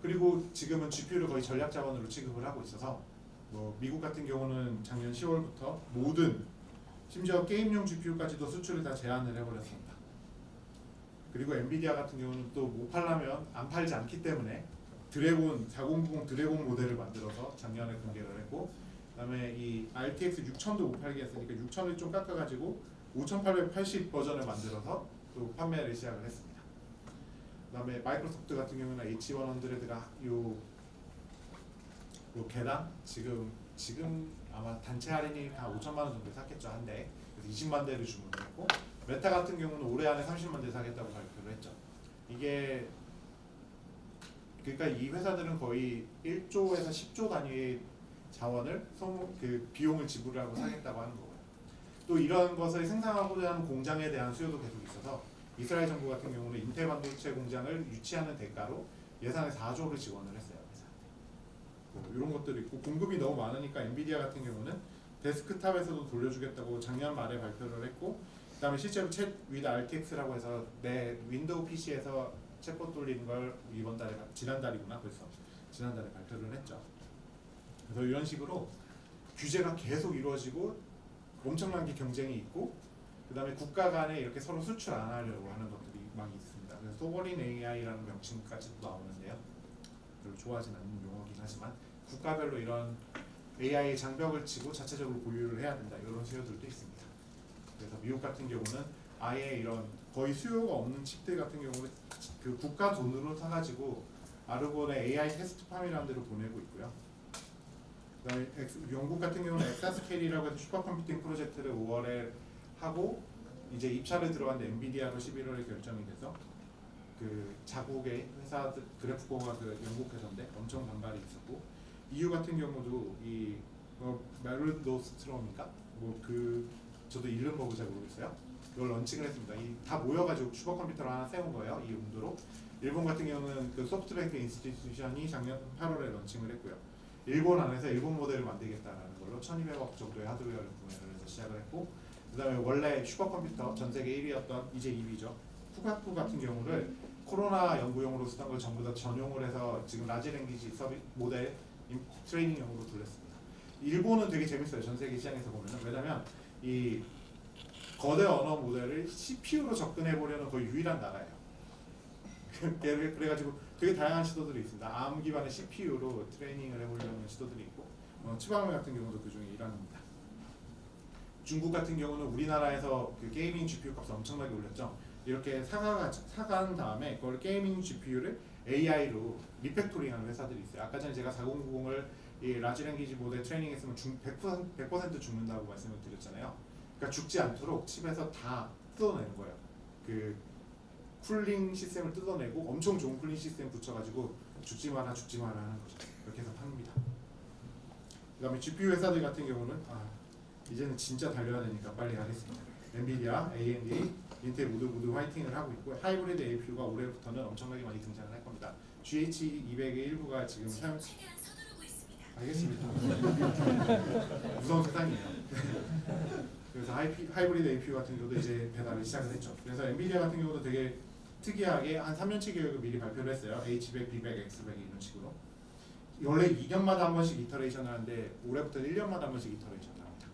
그리고 지금은 GPU를 거의 전략 자원으로 취급을 하고 있어서, 뭐 미국 같은 경우는 작년 10월부터 모든, 심지어 게임용 GPU까지도 수출을 다 제한을 해버렸습니다. 그리고 엔비디아 같은 경우는 또 못 팔려면 안 팔지 않기 때문에 드래곤 4090 드래곤 모델을 만들어서 작년에 공개를 했고, 그다음에 이 RTX 6000도 못 팔게 했으니까 6000을 좀 깎아가지고 5880 버전을 만들어서 또 판매를 시작을 했습니다. 그다음에 마이크로소프트 같은 경우는 H100가 요 개당 지금 아마 단체 할인이 한 5천만 원 정도 샀겠죠, 한 대. 그래서 20만 대를 주문했고, 메타 같은 경우는 올해 안에 30만 대 사겠다고 발표를 했죠. 이게 그러니까 이 회사들은 거의 1조에서 10조 단위의 자원을 비용을 지불하고 사겠다고 하는 거고요. 또 이런 것을 생산하고자 하는 공장에 대한 수요도 계속 있어서 이스라엘 정부 같은 경우는 인텔 반도체 공장을 유치하는 대가로 예산의 4조를 지원을 했어요. 뭐 이런 것들이 있고, 공급이 너무 많으니까 엔비디아 같은 경우는 데스크탑에서도 돌려주겠다고 작년 말에 발표를 했고, 그다음에 실제로 챗 위드 RTX라고 해서 내 윈도우 PC에서 챗봇 돌리는 걸 지난달이구나, 벌써 지난달에 발표를 했죠. 그래서 이런 식으로 규제가 계속 이루어지고 엄청난 게 경쟁이 있고, 그다음에 국가 간에 이렇게 서로 수출 안 하려고 하는 것들이 막 있습니다. 그래서 소버린 AI라는 명칭까지도 나오는데요. 별로 좋아하진 않는 용어긴 하지만 국가별로 이런 AI 장벽을 치고 자체적으로 보유를 해야 된다 이런 수요들도 있습니다. 그래서 미국 같은 경우는 아예 이런 거의 수요가 없는 칩들 같은 경우는 그 국가 돈으로 사가지고 아르곤의 AI 테스트팜이라는 데로 보내고 있고요. 그다음에 영국 같은 경우는 엑사스케일이라고 해서 슈퍼컴퓨팅 프로젝트를 5월에 하고 이제 입찰에 들어갔는데 엔비디아로 11월에 결정이 돼서 그 자국의 회사들 그래프코가 그 영국 회사인데 엄청 반발이 있었고 EU 같은 경우도 이 메르노스트롬인가 뭐 그 저도 이름 보고 잘 모르겠어요. 이걸 런칭을 했습니다. 이 다 모여가지고 슈퍼컴퓨터를 하나 세운 거예요. 이 용도로. 일본 같은 경우는 그 소프트뱅크 인스티튜션이 작년 8월에 런칭을 했고요. 일본 안에서 일본 모델을 만들겠다라는 걸로 1,200억 정도의 하드웨어를 구매를 해서 시작을 했고 그다음에 원래 슈퍼컴퓨터 전 세계 1위였던 이제 2위죠. 후가쿠 같은 경우를 코로나 연구용으로 쓰던 걸 전부 다 전용을 해서 지금 라지 랭귀지 모델 트레이닝용으로 돌렸습니다. 일본은 되게 재밌어요. 전 세계 시장에서 보면은 왜냐면 이 거대 언어 모델을 CPU로 접근해 보려는 거의 유일한 나라예요. 그래가지고 되게 다양한 시도들이 있습니다. ARM 기반의 CPU로 트레이닝을 해보려는 시도들이 있고 치바오미 같은 경우도 그 중에 일환입니다. 중국 같은 경우는 우리나라에서 그 게이밍 GPU 값을 엄청나게 올렸죠. 이렇게 사간 다음에 그걸 게이밍 GPU를 AI로 리팩토링하는 회사들이 있어요. 아까 전에 제가 4090을 이 라지 랭귀지 모델 트레이닝했으면 100% 죽는다고 말씀을 드렸잖아요. 그러니까 죽지 않도록 칩에서 다 뜯어내는 거예요. 그 쿨링 시스템을 뜯어내고 엄청 좋은 쿨링 시스템 붙여가지고 죽지 마라 하는 거죠. 이렇게 해서 팝니다. 그 다음에 GPU 회사들 같은 경우는 이제는 진짜 달려야 되니까 빨리 하겠습니다. 엔비디아, AMD, 인텔 모두 화이팅을 하고 있고 하이브리드 APU가 올해부터는 엄청나게 많이 등장을 할 겁니다. GH200의 일부가 지금 알겠습니다. 무서운 세상이에요. 그래서 하이브리드 APU 같은 경우도 이제 배달을 시작을 했죠. 그래서 엔비디아 같은 경우도 되게 특이하게 한 3년치 계획을 미리 발표를 했어요. H100, B100, X100 이런 식으로. 원래 2년마다 한 번씩 이터레이션을 하는데 올해부터 1년마다 한 번씩 이터레이션을 합니다.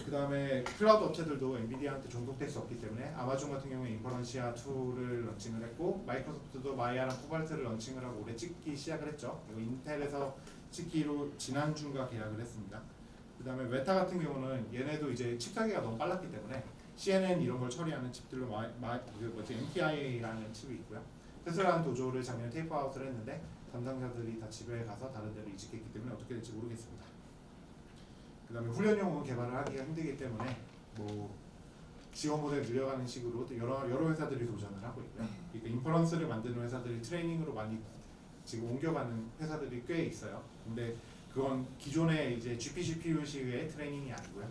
그 다음에 클라우드 업체들도 엔비디아한테 종속될 수 없기 때문에 아마존 같은 경우에 인퍼런시아 2를 런칭을 했고 마이크로소프트도 마이아랑 코발트를 런칭을 하고 올해 찍기 시작을 했죠. 그리고 인텔에서 찍기로 지난주가 계약을 했습니다. 그 다음에 메타 같은 경우는 얘네도 이제 칩 설계가 너무 빨랐기 때문에 CNN 이런 걸 처리하는 칩들로 MTIA라는 칩이 있고요. 테슬라는 도조를 작년에 테이프아웃을 했는데 담당자들이 다 집에 가서 다른 데로 이직했기 때문에 어떻게 될지 모르겠습니다. 그 다음에 훈련용은 개발을 하기가 힘들기 때문에 뭐 지원 모델 늘려가는 식으로 여러 회사들이 도전을 하고 있고요. 그러니까 인퍼런스를 만드는 회사들이 트레이닝으로 많이 지금 옮겨가는 회사들이 꽤 있어요. 근데 그건 기존의 이제 GPGPU식의 트레이닝이 아니고요.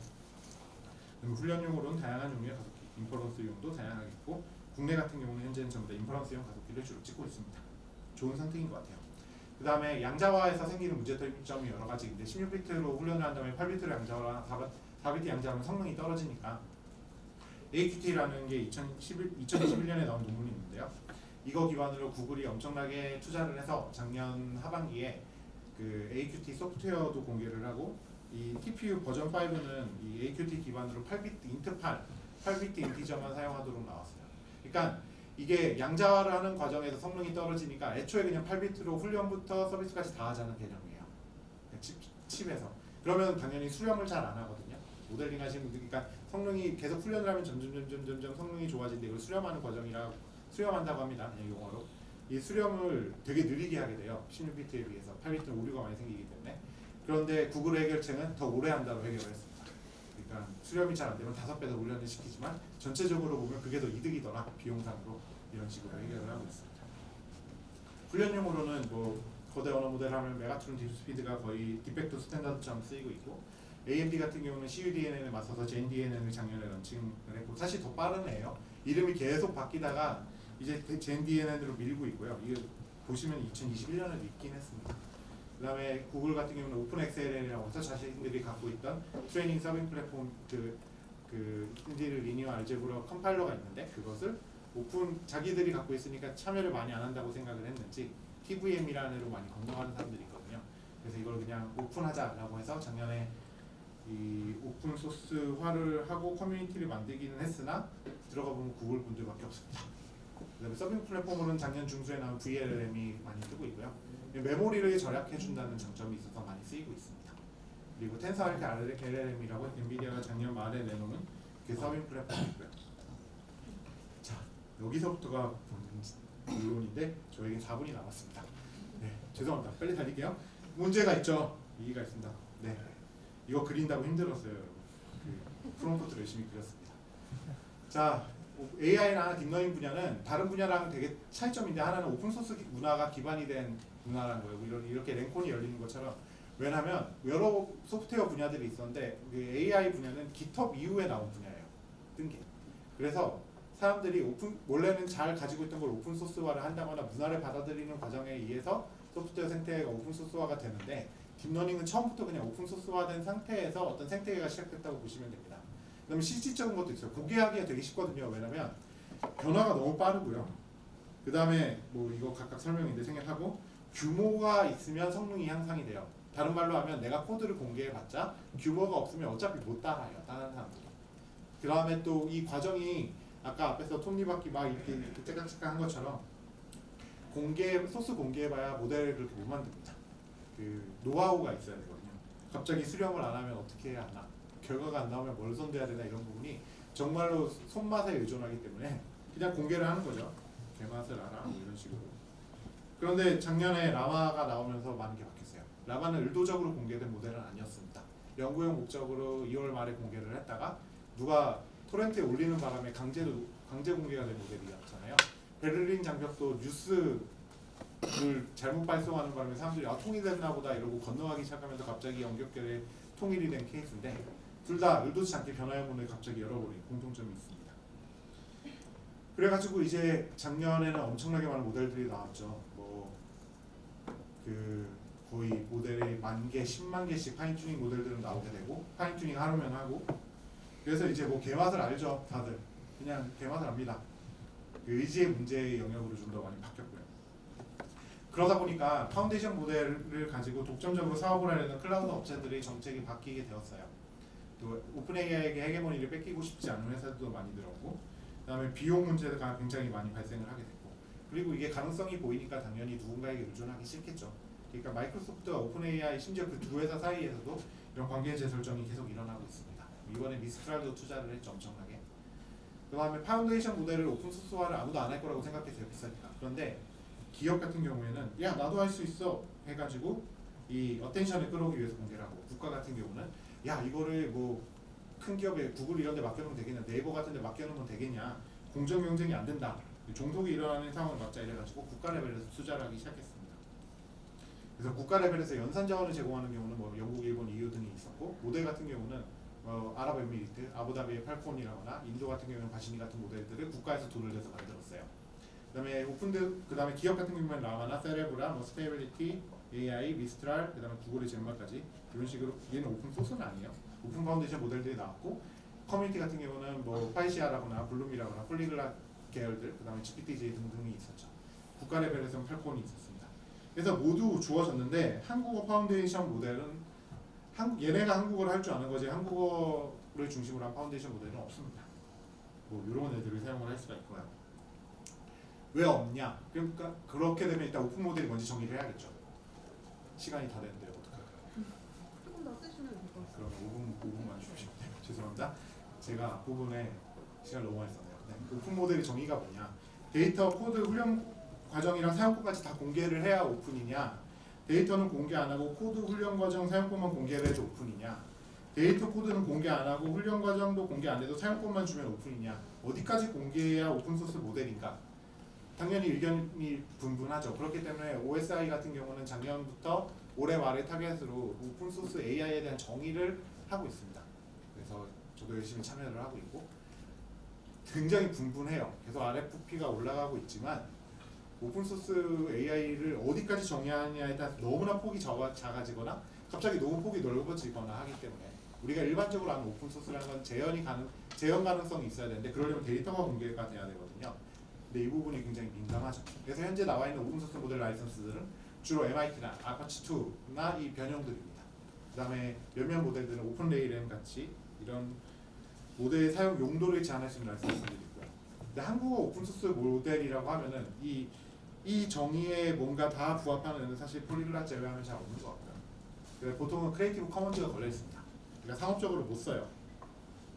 훈련용으로는 다양한 종류의 가속기, 인퍼런스용도 다양하게 있고 국내 같은 경우는 현재는 전부 다 인퍼런스용 가속기를 주로 찍고 있습니다. 좋은 선택인 것 같아요. 그 다음에 양자화에서 생기는 문제점이 여러 가지인데 16비트로 훈련을 한 다음에 8비트로 양자화나 4비트 양자화하면 성능이 떨어지니까 AQT라는 게 2021년에 나온 논문이 있는데요. 이거 기반으로 구글이 엄청나게 투자를 해서 작년 하반기에 그 AQT 소프트웨어도 공개를 하고 이 TPU 버전 5는 이 AQT 기반으로 8비트 인트8 8비트 인티저만 사용하도록 나왔어요. 그러니까 이게 양자화를 하는 과정에서 성능이 떨어지니까 애초에 그냥 8비트로 훈련부터 서비스까지 다 하자는 개념이에요. 칩에서. 그러면 당연히 수렴을 잘 안 하거든요. 모델링 하시는 분들, 그러니까 성능이 계속 훈련을 하면 점점 성능이 좋아지는데 이걸 수렴하는 과정이라 수렴한다고 합니다. 그냥 용어로. 이 수렴을 되게 느리게 하게 돼요. 16비트에 비해서 8비트는 오류가 많이 생기기 때문에. 그런데 구글의 해결책은 더 오래 한다고 해결을 했습니다. 그러니까 수렴이 잘 안 되면 5배 더 훈련을 시키지만 전체적으로 보면 그게 더 이득이더라 비용상으로 이런 식으로 해결을 하고 있습니다. 훈련용으로는 뭐 거대 언어 모델 하면 메가트론 딥스피드가 거의 디팩토 스탠다드처럼 쓰이고 있고 AMD 같은 경우는 CUDNN에 맞서서 젠DNN을 작년에 런칭을 했고 사실 더 빠른 애예요. 이름이 계속 바뀌다가 이제 젠DNN으로 밀고 있고요. 이게 보시면 2021년에도 있긴 했습니다. 그 다음에 구글 같은 경우는 오픈XLN이라고 해서 자신들이 갖고 있던 트레이닝 서빙 플랫폼 인디를 리니어 알제브라 컴파일러가 있는데 그것을 자기들이 갖고 있으니까 참여를 많이 안 한다고 생각을 했는지 TVM이라는 애로 많이 건너가는 사람들이 있거든요. 그래서 이걸 그냥 오픈하자라고 해서 작년에 이 오픈 소스화를 하고 커뮤니티를 만들기는 했으나 들어가 보면 구글 분들밖에 없습니다. 그다음에 서빙 플랫폼으로는 작년 중순에 나온 VLLM이 많이 뜨고 있고요. 메모리를 절약해준다는 장점이 있어서 많이 쓰이고 있습니다. 그리고 텐서알크 LLM이라고 엔비디아가 작년 말에 내놓은 그 서빙 플랫폼이고요. 자, 여기서부터가 본론인데 저에게 4분이 남았습니다. 네, 죄송합니다. 빨리 달릴게요. 문제가 있죠. 이의가 있습니다. 네, 이거 그린다고 힘들었어요, 여러분. 그 프롬프트 열심히 그렸습니다. 자, AI나 딥러닝 분야는 다른 분야랑 되게 차이점인데 하나는 오픈소스 문화가 기반이 된 문화라는 거예요. 이렇게 랭콘이 열리는 것처럼. 왜냐하면 여러 소프트웨어 분야들이 있었는데 그 AI 분야는 GitHub 이후에 나온 분야예요. 뜬 게. 그래서 사람들이 원래는 잘 가지고 있던 걸 오픈소스화를 한다거나 문화를 받아들이는 과정에 의해서 소프트웨어 생태계가 오픈소스화가 되는데 딥러닝은 처음부터 그냥 오픈소스화된 상태에서 어떤 생태계가 시작됐다고 보시면 됩니다. 그다음에 실질적인 것도 있어요. 공개하기가 되게 쉽거든요. 왜냐면 변화가 너무 빠르고요. 그 다음에 뭐 이거 각각 설명인데 생략하고 규모가 있으면 성능이 향상이 돼요. 다른 말로 하면 내가 코드를 공개해봤자 규모가 없으면 어차피 못 따라요. 다른 사람들이. 그 다음에 또 이 과정이 아까 앞에서 톱니바퀴 막 이렇게 째깍째깍 한 것처럼 소스 공개해봐야 모델을 그렇게 못 만듭니다. 그 노하우가 있어야 되거든요. 갑자기 수렴을 안 하면 어떻게 해야 하나, 결과가 안 나오면 뭘 손대야 되나 이런 부분이 정말로 손맛에 의존하기 때문에 그냥 공개를 하는 거죠. 개맛을 알아 뭐 이런 식으로. 그런데 작년에 라마가 나오면서 많은 게 바뀌었어요. 라마는 의도적으로 공개된 모델은 아니었습니다. 연구용 목적으로 2월 말에 공개를 했다가 누가 토렌트에 올리는 바람에 강제 공개가 된 모델이었잖아요. 베를린 장벽도 뉴스를 잘못 발송하는 바람에 사람들이 통일됐나 보다 이러고 건너가기 시작하면서 갑자기 연결결에 통일이 된 케이스인데 둘 다 의도치 않게 변화의 문을 갑자기 열어버린 공통점이 있습니다. 그래가지고 이제 작년에는 엄청나게 많은 모델들이 나왔죠. 그 거의 모델이 10,000개, 10만 개씩 파인튜닝 모델들은 나오게 되고 파인튜닝 하루면 하고 그래서 이제 뭐 개맛을 알죠. 다들 그냥 개맛을 압니다. 그 의지의 문제의 영역으로 좀 더 많이 바뀌었고요. 그러다 보니까 파운데이션 모델을 가지고 독점적으로 사업을 하려는 클라우드 업체들의 정책이 바뀌게 되었어요. 또 오픈 AI에게 헤게모니를 뺏기고 싶지 않은 회사들도 많이 늘었고 그다음에 비용 문제가 굉장히 많이 발생을 하게 됐고 그리고 이게 가능성이 보이니까 당연히 누군가에게 의존하기 싫겠죠. 그러니까 마이크로소프트와 오픈 AI 심지어 그 두 회사 사이에서도 이런 관계 재설정이 계속 일어나고 있습니다. 이번에 미스트랄도 투자를 했죠. 엄청나게. 그 다음에 파운데이션 모델을 오픈소스화를 아무도 안 할 거라고 생각했어요. 비싸니까. 그런데 기업 같은 경우에는 야 나도 할 수 있어 해가지고 이 어텐션을 끌어오기 위해서 공개를 하고 국가 같은 경우는 야 이거를 뭐 큰 기업에 구글 이런 데 맡겨놓으면 되겠냐 네이버 같은 데 맡겨놓으면 되겠냐 공정 경쟁이 안 된다 종속이 일어나는 상황을 막자 이래가지고 국가 레벨에서 투자를 하기 시작했습니다. 그래서 국가 레벨에서 연산 자원을 제공하는 경우는 뭐 영국, 일본, EU 등이 있었고 모델 같은 경우는 아랍에미리트, 아부다비의 팔콘이라거나 인도 같은 경우는 바시니 같은 모델들을 국가에서 돈을 내서 만들었어요. 그다음에 기업 같은 경우는 라마나 세레브라, 뭐 스테이빌리티, AI, 미스트랄, 그다음에 구글의 젠마까지 이런 식으로 얘는 오픈 소스는 아니에요. 오픈 파운데이션 모델들이 나왔고 커뮤니티 같은 경우는 뭐 파이시아라거나 블룸이라거나 폴리글랏 계열들, 그다음에 GPTJ 등등이 있었죠. 국가 레벨에서는 팔콘이 있었습니다. 그래서 모두 주어졌는데 한국어 파운데이션 모델은 얘네가 한국어를 할 줄 아는 거지 한국어를 중심으로 한 파운데이션 모델은 없습니다. 뭐 이런 애들을 사용을 할 수가 있고요. 왜 없냐? 그러니까 그렇게 되면 일단 오픈 모델이 뭔지 정리를 해야겠죠. 시간이 다 됐는데 어떡할까요? 조금 더 쓰시면 될 것 같아요. 그러면 5분만 주십시오. 죄송합니다. 제가 앞부분에 시간을 너무 많이 썼네요. 네. 오픈 모델의 정의가 뭐냐? 데이터 코드 훈련 과정이랑 사용법까지 다 공개를 해야 오픈이냐? 데이터는 공개 안 하고 코드 훈련 과정 사용법만 공개를 해도 오픈이냐? 데이터 코드는 공개 안 하고 훈련 과정도 공개 안 해도 사용법만 주면 오픈이냐? 어디까지 공개해야 오픈소스 모델인가? 당연히 의견이 분분하죠. 그렇기 때문에 OSI 같은 경우는 작년부터 올해 말에 타겟으로 오픈소스 AI에 대한 정의를 하고 있습니다. 그래서 저도 열심히 참여를 하고 있고 굉장히 분분해요. 계속 RFP가 올라가고 있지만 오픈소스 AI를 어디까지 정의하느냐에 따라서 너무나 폭이 작아지거나 갑자기 너무 폭이 넓어지거나 하기 때문에 우리가 일반적으로 하는 오픈소스라는 건 재현 가능성이 있어야 되는데 그러려면 데이터가 공개가 돼야 되거든요. 근데 이 부분이 굉장히 민감하죠. 그래서 현재 나와 있는 오픈소스 모델 라이선스들은 주로 MIT나 아파치2나 이 변형들입니다. 그 다음에 몇몇 모델들은 오픈레일엠 같이 이런 모델 사용 용도를 제한할 수 있는 라이선스들이 있고요. 근데 한국어 오픈소스 모델이라고 하면은 이 정의에 뭔가 다 부합하는 애는 사실 폴리글랏 제외하면 잘 없는 것 같고요. 그래서 보통은 크리에이티브 커먼즈가 걸려 있습니다. 그러니까 상업적으로 못 써요.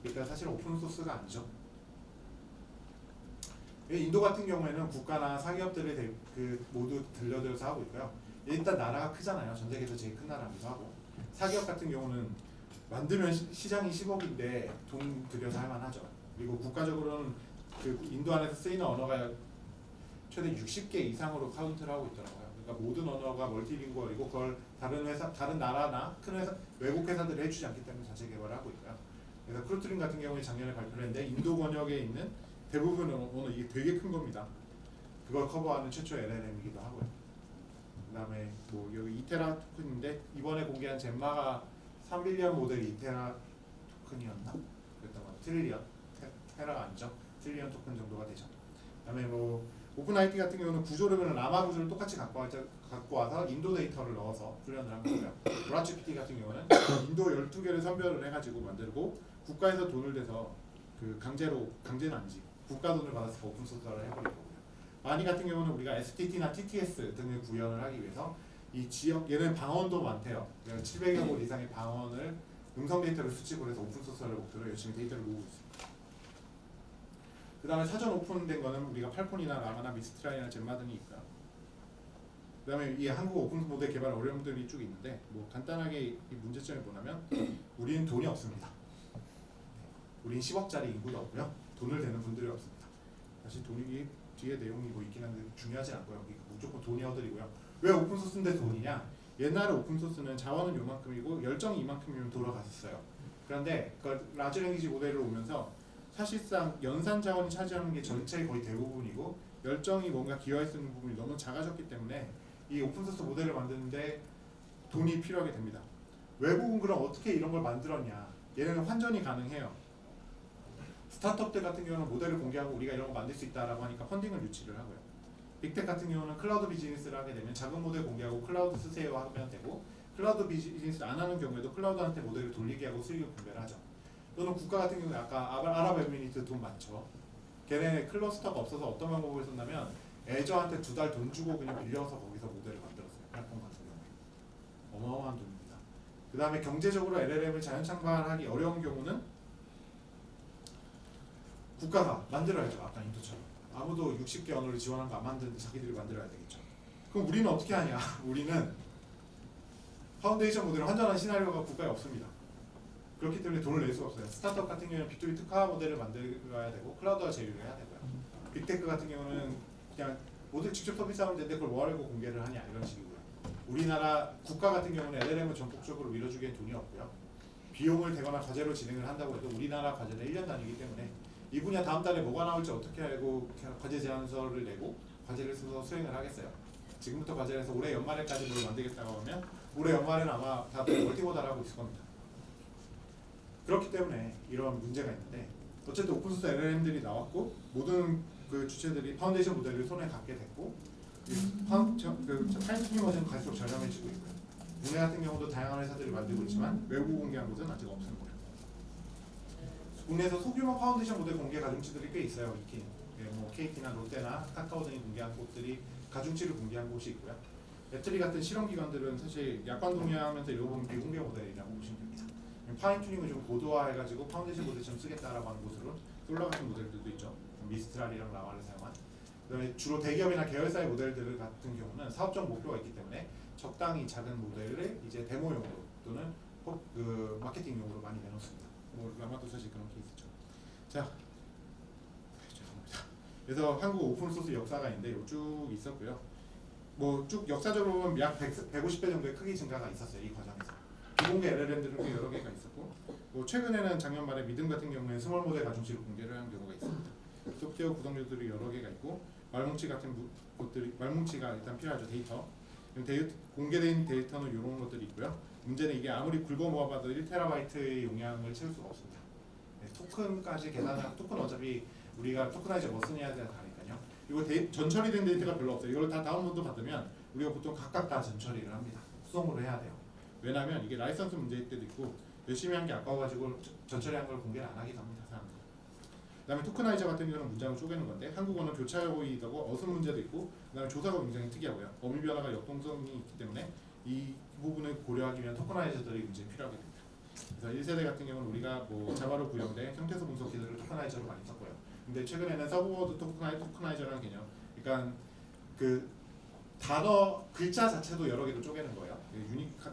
그러니까 사실 오픈소스가 아니죠. 인도 같은 경우에는 국가나 사기업들이 모두 들려들어서 하고 있고요. 일단 나라가 크잖아요. 전 세계에서 제일 큰 나라기도 하고. 사기업 같은 경우는 만들면 시장이 10억인데 돈 들여서 할 만하죠. 그리고 국가적으로는 그 인도 안에서 쓰이는 언어가 최대 60개 이상으로 카운트를 하고 있더라고요. 그러니까 모든 언어가 멀티링구얼이고 그걸 다른 나라나 큰 회사, 외국 회사들이 해주지 않기 때문에 자체 개발을 하고 있고요. 그래서 크루트링 같은 경우에 작년에 발표를 했는데 인도 권역에 있는 대부분의 언어 이게 되게 큰 겁니다. 그걸 커버하는 최초 LLM이기도 하고요. 그다음에 뭐 여기 이테라 토큰인데 이번에 공개한 젠마가 3빌리언 모델 이테라 토큰이었나? 그랬던 것 같아요. 트릴리언 테라가 아니죠. 트릴리언 토큰 정도가 되죠. 그다음에 뭐 오픈 IT 같은 경우는 구조를 라마 구조를 똑같이 갖고 와서 인도 데이터를 넣어서 훈련을 한 거고요. 브라치피티 같은 경우는 인도 12개를 선별을 해가지고 만들고 국가에서 돈을 대서 그 강제는 아니지 국가 돈을 받아서 오픈 소스화를 해버린 거고요. 마니 같은 경우는 우리가 STT나 TTS 등을 구현을 하기 위해서 이 지역 얘는 방언도 많대요. 700여 곳 이상의 방언을 음성 데이터를 수집을 해서 오픈 소스화를 목표로 열심히 데이터를 모으고 있습니다. 그 다음에 사전 오픈된 거는 우리가 팔콘이나 라마나 미스트라이나 젠마 등이 있고요. 그 다음에 이 한국 오픈 모델 개발 어려움들이 쭉 있는데 뭐 간단하게 이 문제점이 뭐냐면 우리는 돈이 없습니다. 우리는 10억짜리 인구도 없고요. 돈을 대는 분들이 없습니다. 사실 돈이 뒤에 내용이 뭐 있긴 한데 중요하지 않고요. 무조건 돈이 허들이고요. 왜 오픈소스인데 돈이냐? 옛날에 오픈소스는 자원은 요만큼이고 열정이 이만큼이면 돌아갔었어요. 그런데 그 라지 랭귀지 모델로 오면서 사실상 연산 자원이 차지하는 게 전체의 거의 대부분이고 열정이 뭔가 기여할 수 있는 부분이 너무 작아졌기 때문에 이 오픈소스 모델을 만드는데 돈이 필요하게 됩니다. 외국은 그럼 어떻게 이런 걸 만들었냐? 얘네는 환전이 가능해요. 스타트업들 같은 경우는 모델을 공개하고 우리가 이런 거 만들 수 있다라고 하니까 펀딩을 유치를 하고요. 빅텍 같은 경우는 클라우드 비즈니스를 하게 되면 작은 모델 공개하고 클라우드 쓰세요 하면 되고 클라우드 비즈니스를 안 하는 경우에도 클라우드한테 모델을 돌리게 하고 수익을 분배를 하죠. 또는 국가 같은 경우에 아까 아랍에미리트 돈 많죠. 걔네 클러스터가 없어서 어떤 방법을 썼냐면 애저한테 2달 돈 주고 그냥 빌려서 거기서 모델을 만들었어요. 플랫폼 같은 경우에. 어마어마한 돈입니다. 그 다음에 경제적으로 LLM을 자연 창발하기 어려운 경우는 국가가 만들어야죠. 아까 인도처럼. 아무도 60개 언어를 지원한 거 안 만드는데 자기들이 만들어야 되겠죠. 그럼 우리는 어떻게 하냐? 우리는 파운데이션 모델을 환전한 시나리오가 국가에 없습니다. 그렇기 때문에 돈을 낼 수가 없어요. 스타트업 같은 경우는 B2B 특화 모델을 만들어야 되고 클라우드와 제휴를 해야 되고요. 빅테크 같은 경우는 그냥 모델 직접 서비스하면 되는데 그걸 뭐하려고 공개를 하냐 이런 식이고요. 우리나라 국가 같은 경우는 LLM을 전폭적으로 밀어주기엔 돈이 없고요. 비용을 대거나 과제로 진행을 한다고 해도 우리나라 과제는 1년 단위이기 때문에 이 분야 다음 달에 뭐가 나올지 어떻게 알고 과제 제안서를 내고 과제를 써서 수행을 하겠어요. 지금부터 과제를 해서 올해 연말에까지 뭘 만들겠다고 하면 올해 연말에는 아마 다 멀티모달 하고 있을 겁니다. 그렇기 때문에 이런 문제가 있는데 어쨌든 오픈소스 LLM들이 나왔고 모든 그 주체들이 파운데이션 모델을 손에 갖게 됐고 타임스피드 버전은 갈수록 저렴해지고 있고요. 국내 같은 경우도 다양한 회사들이 만들고 있지만 외부 공개한 곳은 아직 없는 거예요. 국내에서 소규모 파운데이션 모델 공개 가중치들이 꽤 있어요. 이렇게 뭐 KT나 롯데나 카카오 등이 공개한 곳들이 가중치를 공개한 곳이 있고요. 애트리 같은 실험 기관들은 사실 약관 동의하면서 일부분 비공개 모델이라고 보시면 됩니다. 파인 튜닝을 좀 고도화해가지고 파운데이션 모델처럼 쓰겠다라고 하는 곳으로 솔라 같은 모델들도 있죠. 미스트랄이랑 라마를 사용한. 그다음에 주로 대기업이나 계열사의 모델들 같은 경우는 사업적 목표가 있기 때문에 적당히 작은 모델을 이제 데모용으로 또는 그 마케팅용으로 많이 내놓습니다. 뭐 라마도 사실 그런 케이스죠. 자, 죄송합니다. 그래서 한국 오픈소스 역사가 있는데 쭉 있었고요. 뭐 쭉 역사적으로 보면 약 150배 정도의 크기 증가가 있었어요. 이 과정에서. 비공개 LLM들은 꽤 여러 개가 있었고 뭐 최근에는 작년 말에 미듬 같은 경우에 스몰 모델 가중치를 공개를 한 경우가 있습니다. 소프트웨어 구성료들이 여러 개가 있고 말뭉치 같은 것들이 말뭉치가 일단 필요하죠. 데이터. 공개된 데이터는 이런 것들이 있고요. 문제는 이게 아무리 굵어 모아봐도 1TB의 용량을 채울 수가 없습니다. 네, 토큰까지 계산하고 토큰 어차피 우리가 토큰하이저 뭐 쓰냐에 다르니까요. 이거 전처리된 데이터가 별로 없어요. 이걸 다 다운로드 받으면 우리가 보통 각각 다 전처리를 합니다. 수동으로 해야 돼요. 왜냐하면 이게 라이선스 문제일 때도 있고 열심히 한 게 아까워가지고 전처리한 걸 공개를 안 하기도 합니다. 사람들. 그다음에 토크나이저 같은 경우는 문장을 쪼개는 건데 한국어는 교차어이고 어순 문제도 있고 그다음에 조사가 굉장히 특이하고요. 어미 변화가 역동성이 있기 때문에 이 부분을 고려하기 위한 토크나이저들이 굉장히 필요하게 됩니다. 그래서 1세대 같은 경우는 우리가 뭐 자바로 구현된 형태소 분석 기술을 토크나이저로 많이 썼고요. 근데 최근에는 서브워드 토크나이저라는 개념, 그러니까 그 단어 글자 자체도 여러 개로 쪼개는 거예요.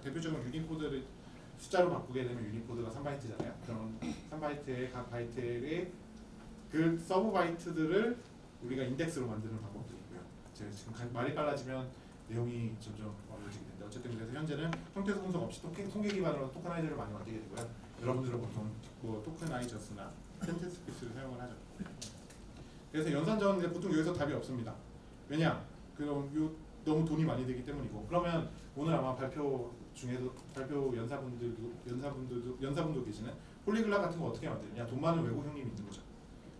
대표적으로 유니코드를 숫자로 바꾸게 되면 유니코드가 3바이트잖아요. 그럼 3바이트의 각 바이트의 그 서브 바이트들을 우리가 인덱스로 만드는 방법도 있고요. 제가 지금 말이 빨라지면 내용이 점점 어려워지게 되는데 어쨌든 그래서 현재는 형태소 분석 없이 통계 기반으로 토크나이저를 많이 만들게 되고요. 여러분들은 보통 뭐 토크나이저스나 센텐스피스를 사용을 하죠. 그래서 연산전 보통 여기서 답이 없습니다. 왜냐? 그럼 너무 돈이 많이 들기 때문이고. 그러면 오늘 아마 발표 중에도 발표 연사분도 계시는 폴리글라 같은 거 어떻게 만드느냐? 돈 많은 외국 형님이 있는 거죠.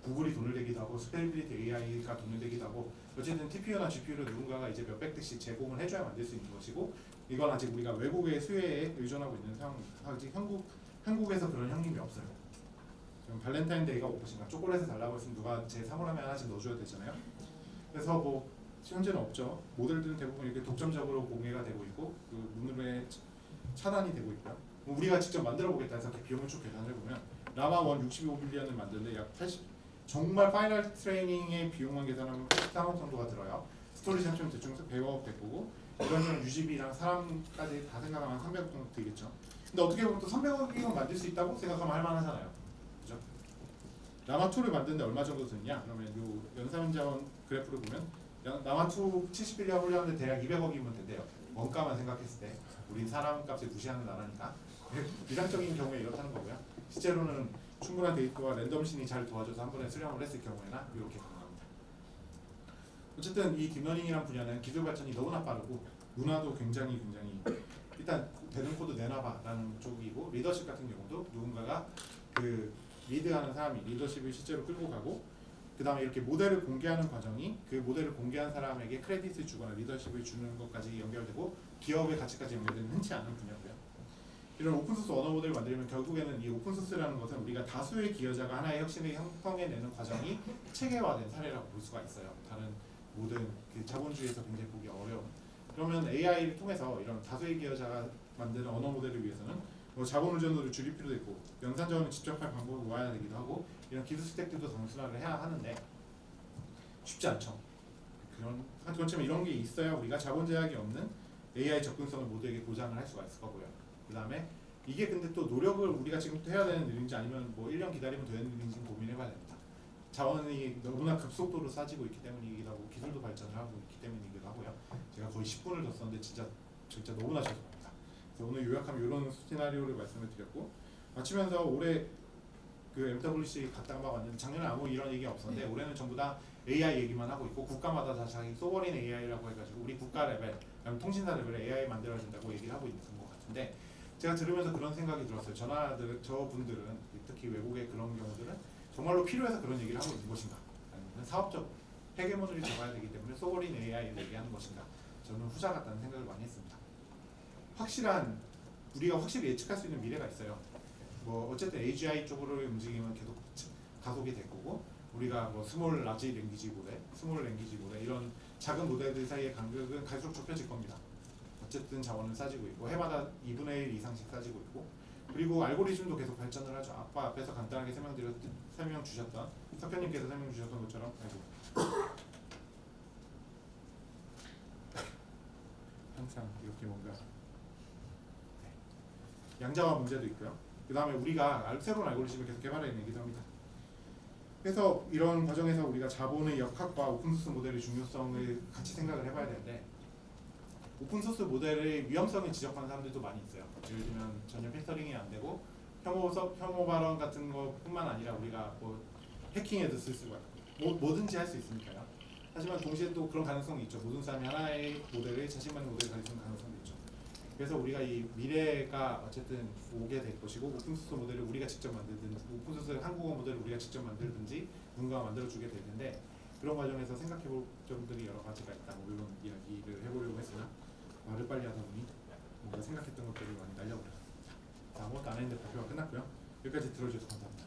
구글이 돈을 내기도 하고 스펠빌리티 AI가 돈을 내기도 하고 어쨌든 TPU나 GPU를 누군가가 이제 몇백 대씩 제공을 해줘야 만들 수 있는 것이고 이건 아직 우리가 외국의 수혜에 의존하고 있는 상황입니다. 아직 한국에서 그런 형님이 없어요. 지금 발렌타인데이가 올 것인가 초콜릿을 달라고 했으면 누가 제 사물함에 하나씩 넣어줘야 되잖아요. 그래서 뭐 현재는 없죠. 모델들은 대부분 이렇게 독점적으로 공개가 되고 있고 그 문으로의 차단이 되고 있고요. 뭐 우리가 직접 만들어 보겠다 해서 비용을 쭉 계산을 해보면 라마 1 65빌리언을 만드는데 약 80, 정말 파이널 트레이닝의 비용만 계산하면 83억 정도가 들어요. 스토리 삼촌 대충 100억 되고 이런 유지비랑 사람까지 다 생각하면 300억 정도 되겠죠. 근데 어떻게 보면 또 300억이면 만들 수 있다고 생각하면 할만하잖아요. 그죠? 라마2를 만드는데 얼마 정도 드느냐? 그러면 요 연산자원 그래프를 보면 라마2 70빌리언 훌륭한데 대략 200억이면 된대요. 원가만 생각했을 때 우리 사람 값을 무시하는 나라니까 비상적인 경우에 이렇다는 거고요. 실제로는 충분한 데이터와 랜덤신이 잘 도와줘서 한 번에 수렴을 했을 경우에나 이렇게 가능합니다. 어쨌든 이 딥러닝이라는 분야는 기술 발전이 너무나 빠르고 문화도 굉장히 일단 되는 코드 내놔봐라는 쪽이고 리더십 같은 경우도 누군가가 그 리드하는 사람이 리더십을 실제로 끌고 가고 그 다음에 이렇게 모델을 공개하는 과정이 그 모델을 공개한 사람에게 크레딧을 주거나 리더십을 주는 것까지 연결되고 기업의 가치까지 연결되는 흔치 않은 분야고요. 이런 오픈소스 언어 모델을 만들면 결국에는 이 오픈소스라는 것은 우리가 다수의 기여자가 하나의 혁신을 형성해내는 과정이 체계화된 사례라고 볼 수가 있어요. 다른 모든 그 자본주의에서 굉장히 보기 어려운. 그러면 AI를 통해서 이런 다수의 기여자가 만드는 언어 모델을 위해서는 뭐 자본 의존도를 줄일 필요도 있고 연산자원을 직접 할 방법을 모아야 되기도 하고 이런 기술 스택들도 단순화를 해야 하는데 쉽지 않죠. 그렇지만 이런 게 있어야 우리가 자본 제약이 없는 AI 접근성을 모두에게 보장을 할 수가 있을 거고요. 그 다음에 이게 근데 또 노력을 우리가 지금부터 해야 되는 일인지 아니면 뭐 1년 기다리면 되는 일인지 고민해봐야 됩니다. 자원이 너무나 급속도로 싸지고 있기 때문이기도 하고 기술도 발전을 하고 있기 때문이기도 하고요. 제가 거의 10분을 더 썼는데 진짜 너무나 죄송합니다. 그래서 오늘 요약하면 이런 시나리오를 말씀을 드렸고 마치면서 올해 그 MWC 갔다가 왔는데 작년에 아무 이런 얘기 없었는데 올해는 전부 다 AI 얘기만 하고 있고 국가마다 다 자기 소버린 AI라고 해가지고 우리 국가 레벨, 그다음에 통신사 레벨에 AI 만들어야 된다고 얘기를 하고 있는 것 같은데 제가 들으면서 그런 생각이 들었어요. 저분들은 특히 외국의 그런 경우들은 정말로 필요해서 그런 얘기를 하고 있는 것인가 아니면 사업적 헤게모니를 잡아야 되기 때문에 소버린 AI를 얘기하는 것인가 저는 후자 같다는 생각을 많이 했습니다. 우리가 확실히 예측할 수 있는 미래가 있어요. 뭐 어쨌든 AGI 쪽으로 움직이면 계속 가속이 될 거고 우리가 뭐 스몰 랭귀지 모델 이런 작은 모델들 사이의 간격은 갈수록 좁혀질 겁니다. 어쨌든 자원은 싸지고 있고 해마다 2분의 1 이상씩 싸지고 있고 그리고 알고리즘도 계속 발전을 하죠. 아까 앞에서 간단하게 설명 주셨던 석현님께서 설명 주셨던 것처럼 항상 이렇게 뭔가 양자화 문제도 있고요. 그 다음에 우리가 새로운 알고리즘을 계속 개발해내기도 합니다. 그래서 이런 과정에서 우리가 자본의 역학과 오픈소스 모델의 중요성을 같이 생각을 해봐야 되는데 오픈소스 모델의 위험성을 지적하는 사람들도 많이 있어요. 예를 들면 전혀 필터링이 안 되고 혐오 발언 같은 것뿐만 아니라 우리가 뭐 해킹에도 쓸 수가 있고 뭐든지 할 수 있으니까요. 하지만 동시에 또 그런 가능성이 있죠. 모든 사람이 하나의 모델을 자신만의 모델을 가질 수 있는 가능성도 있죠. 그래서 우리가 이 미래가 어쨌든 오게 될 것이고 오픈소스 모델을 우리가 직접 만들든지 오픈소스 한국어 모델을 우리가 직접 만들든지 누군가가 만들어주게 될 텐데 그런 과정에서 생각해볼 점들이 여러 가지가 있다. 뭐 이런 이야기를 해보려고 했으나 말을 빨리 하다 보니 뭔가 생각했던 것들을 많이 날려버렸습니다. 아무것도 안 했는데 발표가 끝났고요. 여기까지 들어주셔서 감사합니다.